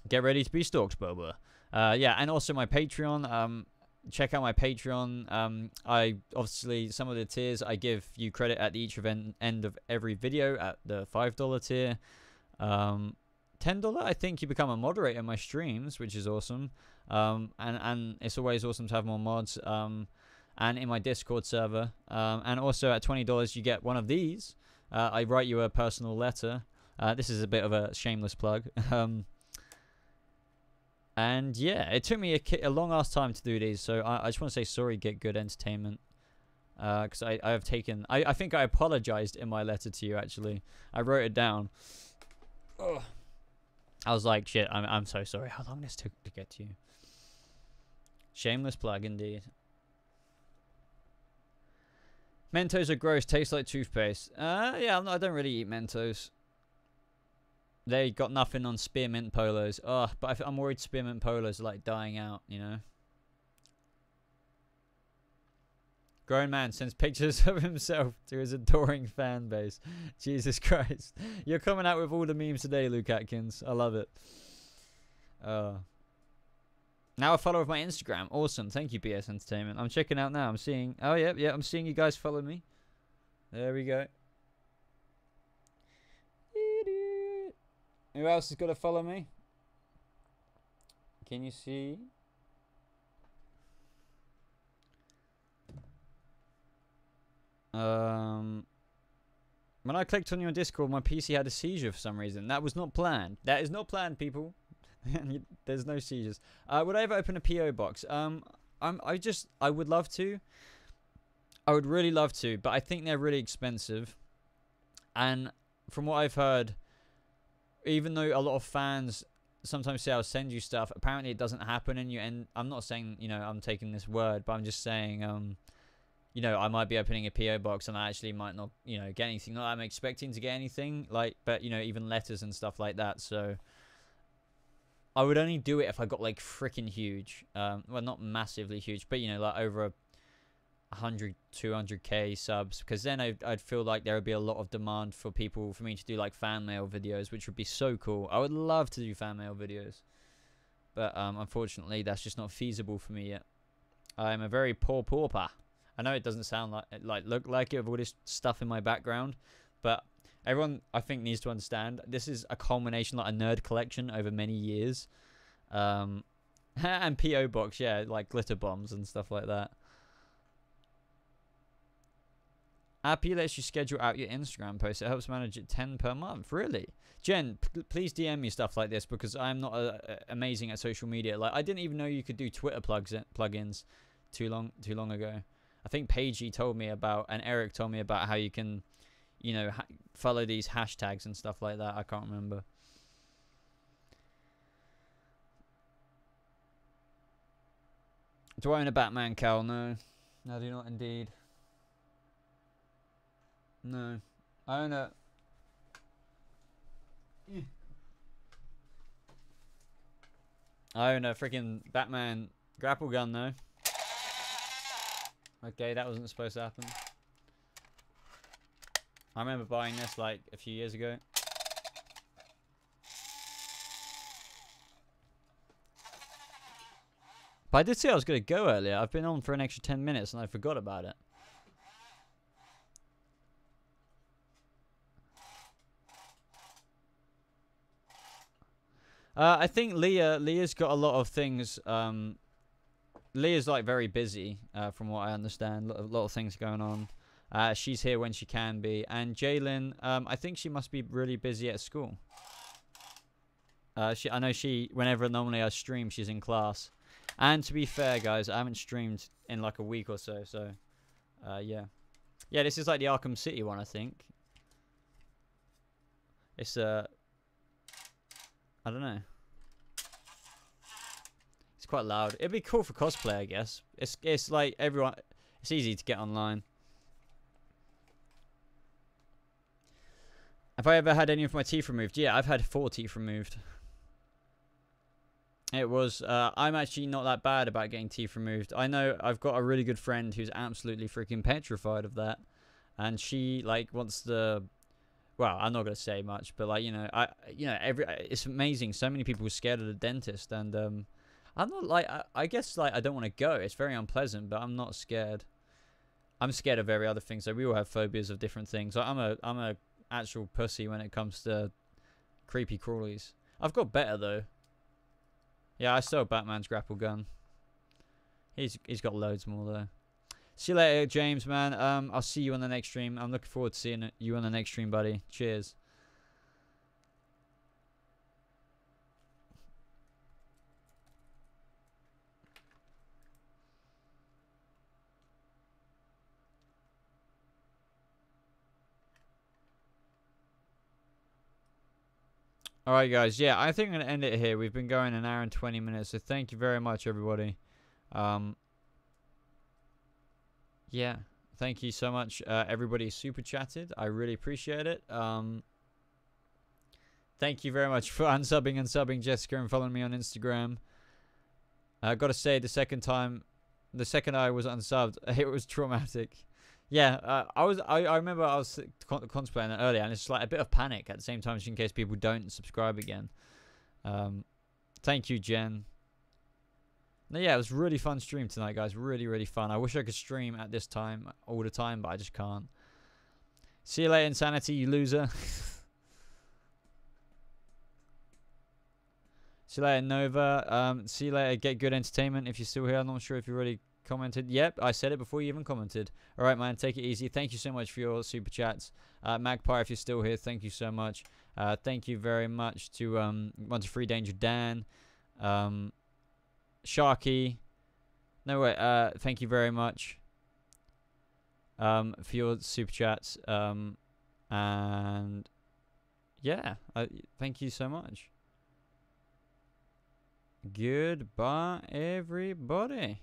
A: Get ready to be stalked, Boba. Yeah, and also my Patreon. Check out my Patreon. I obviously, some of the tiers, I give you credit at each end of every video at the $5 tier. $10, I think you become a moderator in my streams, which is awesome. And it's always awesome to have more mods. And in my Discord server. And also at $20, you get one of these. I write you a personal letter. This is a bit of a shameless plug. And yeah, it took me a long ass time to do these, so I just want to say sorry, Get Good Entertainment, because I have taken, I think I apologized in my letter to you, actually. I wrote it down. Ugh. I was like, shit, I'm so sorry how long this took to get to you. Shameless plug indeed. Mentos are gross, taste like toothpaste. Yeah, I don't really eat Mentos. They got nothing on spearmint polos. Oh, but I'm worried spearmint polos are like dying out, you know? Grown man sends pictures of himself to his adoring fan base. Jesus Christ. You're coming out with all the memes today, Luke Atkins. I love it. Now a follower of my Instagram. Awesome. Thank you, BS Entertainment. I'm checking out now. I'm seeing... Oh, yeah. I'm seeing you guys follow me. There we go. Who else has got to follow me? Can you see? When I clicked on your Discord, my PC had a seizure for some reason. That was not planned. That is not planned, people. There's no seizures. Would I ever open a PO box? I would love to. I would really love to, but I think they're really expensive. And from what I've heard, even though a lot of fans sometimes say I'll send you stuff, apparently it doesn't happen, and I'm not saying, you know, I'm taking this word, but I'm just saying, you know, I might be opening a PO box and I actually might not, you know, get anything. Not that I'm expecting to get anything, like, but you know, even letters and stuff like that. So I would only do it if I got like freaking huge, well, not massively huge, but you know, like over 100, 200k subs, because then I'd feel like there would be a lot of demand for me to do like fan mail videos, which would be so cool. I would love to do fan mail videos, but unfortunately that's just not feasible for me yet. I'm a very poor pauper. I know it doesn't sound look like it with all this stuff in my background, but everyone I think needs to understand this is a culmination, like a nerd collection over many years, and PO box, yeah, like glitter bombs and stuff like that. App lets you schedule out your Instagram posts. It helps manage it 10 per month. Really? Jen, please DM me stuff like this, because I'm not amazing at social media. Like, I didn't even know you could do Twitter plugins too long ago. I think Paigey told me about, and Eric told me about how you can, you know, follow these hashtags and stuff like that. I can't remember. Do I own a Batman cowl? No. No, I do not indeed. No. I own a... I own a freaking Batman grapple gun, though. Okay, that wasn't supposed to happen. I remember buying this like a few years ago. But I did say I was going to go earlier. I've been on for an extra 10 minutes and I forgot about it. I think Leah's got a lot of things. Leah's like very busy, from what I understand. A lot of things going on. She's here when she can be. And Jalen, I think she must be really busy at school. I know whenever normally I stream, she's in class. And to be fair, guys, I haven't streamed in like a week or so. So, yeah. Yeah, this is like the Arkham City one, I think. It's, I don't know. It's quite loud. It'd be cool for cosplay, I guess. It's like everyone. It's easy to get online. Have I ever had any of my teeth removed? Yeah, I've had 4 teeth removed. It was. I'm actually not that bad about getting teeth removed. I know I've got a really good friend who's absolutely freaking petrified of that, and she like wants the. Well, I'm not gonna say much, but like, you know, it's amazing. So many people are scared of the dentist, and I'm not like, I guess like I don't want to go. It's very unpleasant, but I'm not scared. I'm scared of very other things. So we all have phobias of different things. Like, I'm a actual pussy when it comes to creepy crawlies. I've got better though. Yeah, I still have Batman's grapple gun. He's got loads more though. See you later, James, man. I'll see you on the next stream. I'm looking forward to seeing you on the next stream, buddy. Cheers. Alright, guys. Yeah, I think I'm going to end it here. We've been going an hour and 20 minutes, so thank you very much, everybody. Yeah, thank you so much. Everybody super chatted. I really appreciate it. Thank you very much for unsubbing and subbing Jessica and following me on Instagram. I got to say, the second I was unsubbed, it was traumatic. Yeah, I remember I was contemplating that earlier, and it's like a bit of panic at the same time, just in case people don't subscribe again. Thank you, Jen. No, yeah, it was really fun stream tonight, guys. Really, really fun. I wish I could stream at this time all the time, but I just can't. See you later, Insanity, you loser. See you later, Nova. See you later, Get Good Entertainment. If you're still here, I'm not sure if you already commented. Yep, I said it before you even commented. All right, man, take it easy. Thank you so much for your super chats. Magpie, if you're still here, thank you so much. Thank you very much to 1 to 3 Danger Dan, Sharky. No way. Thank you very much for your super chats. And yeah, thank you so much. Goodbye, everybody.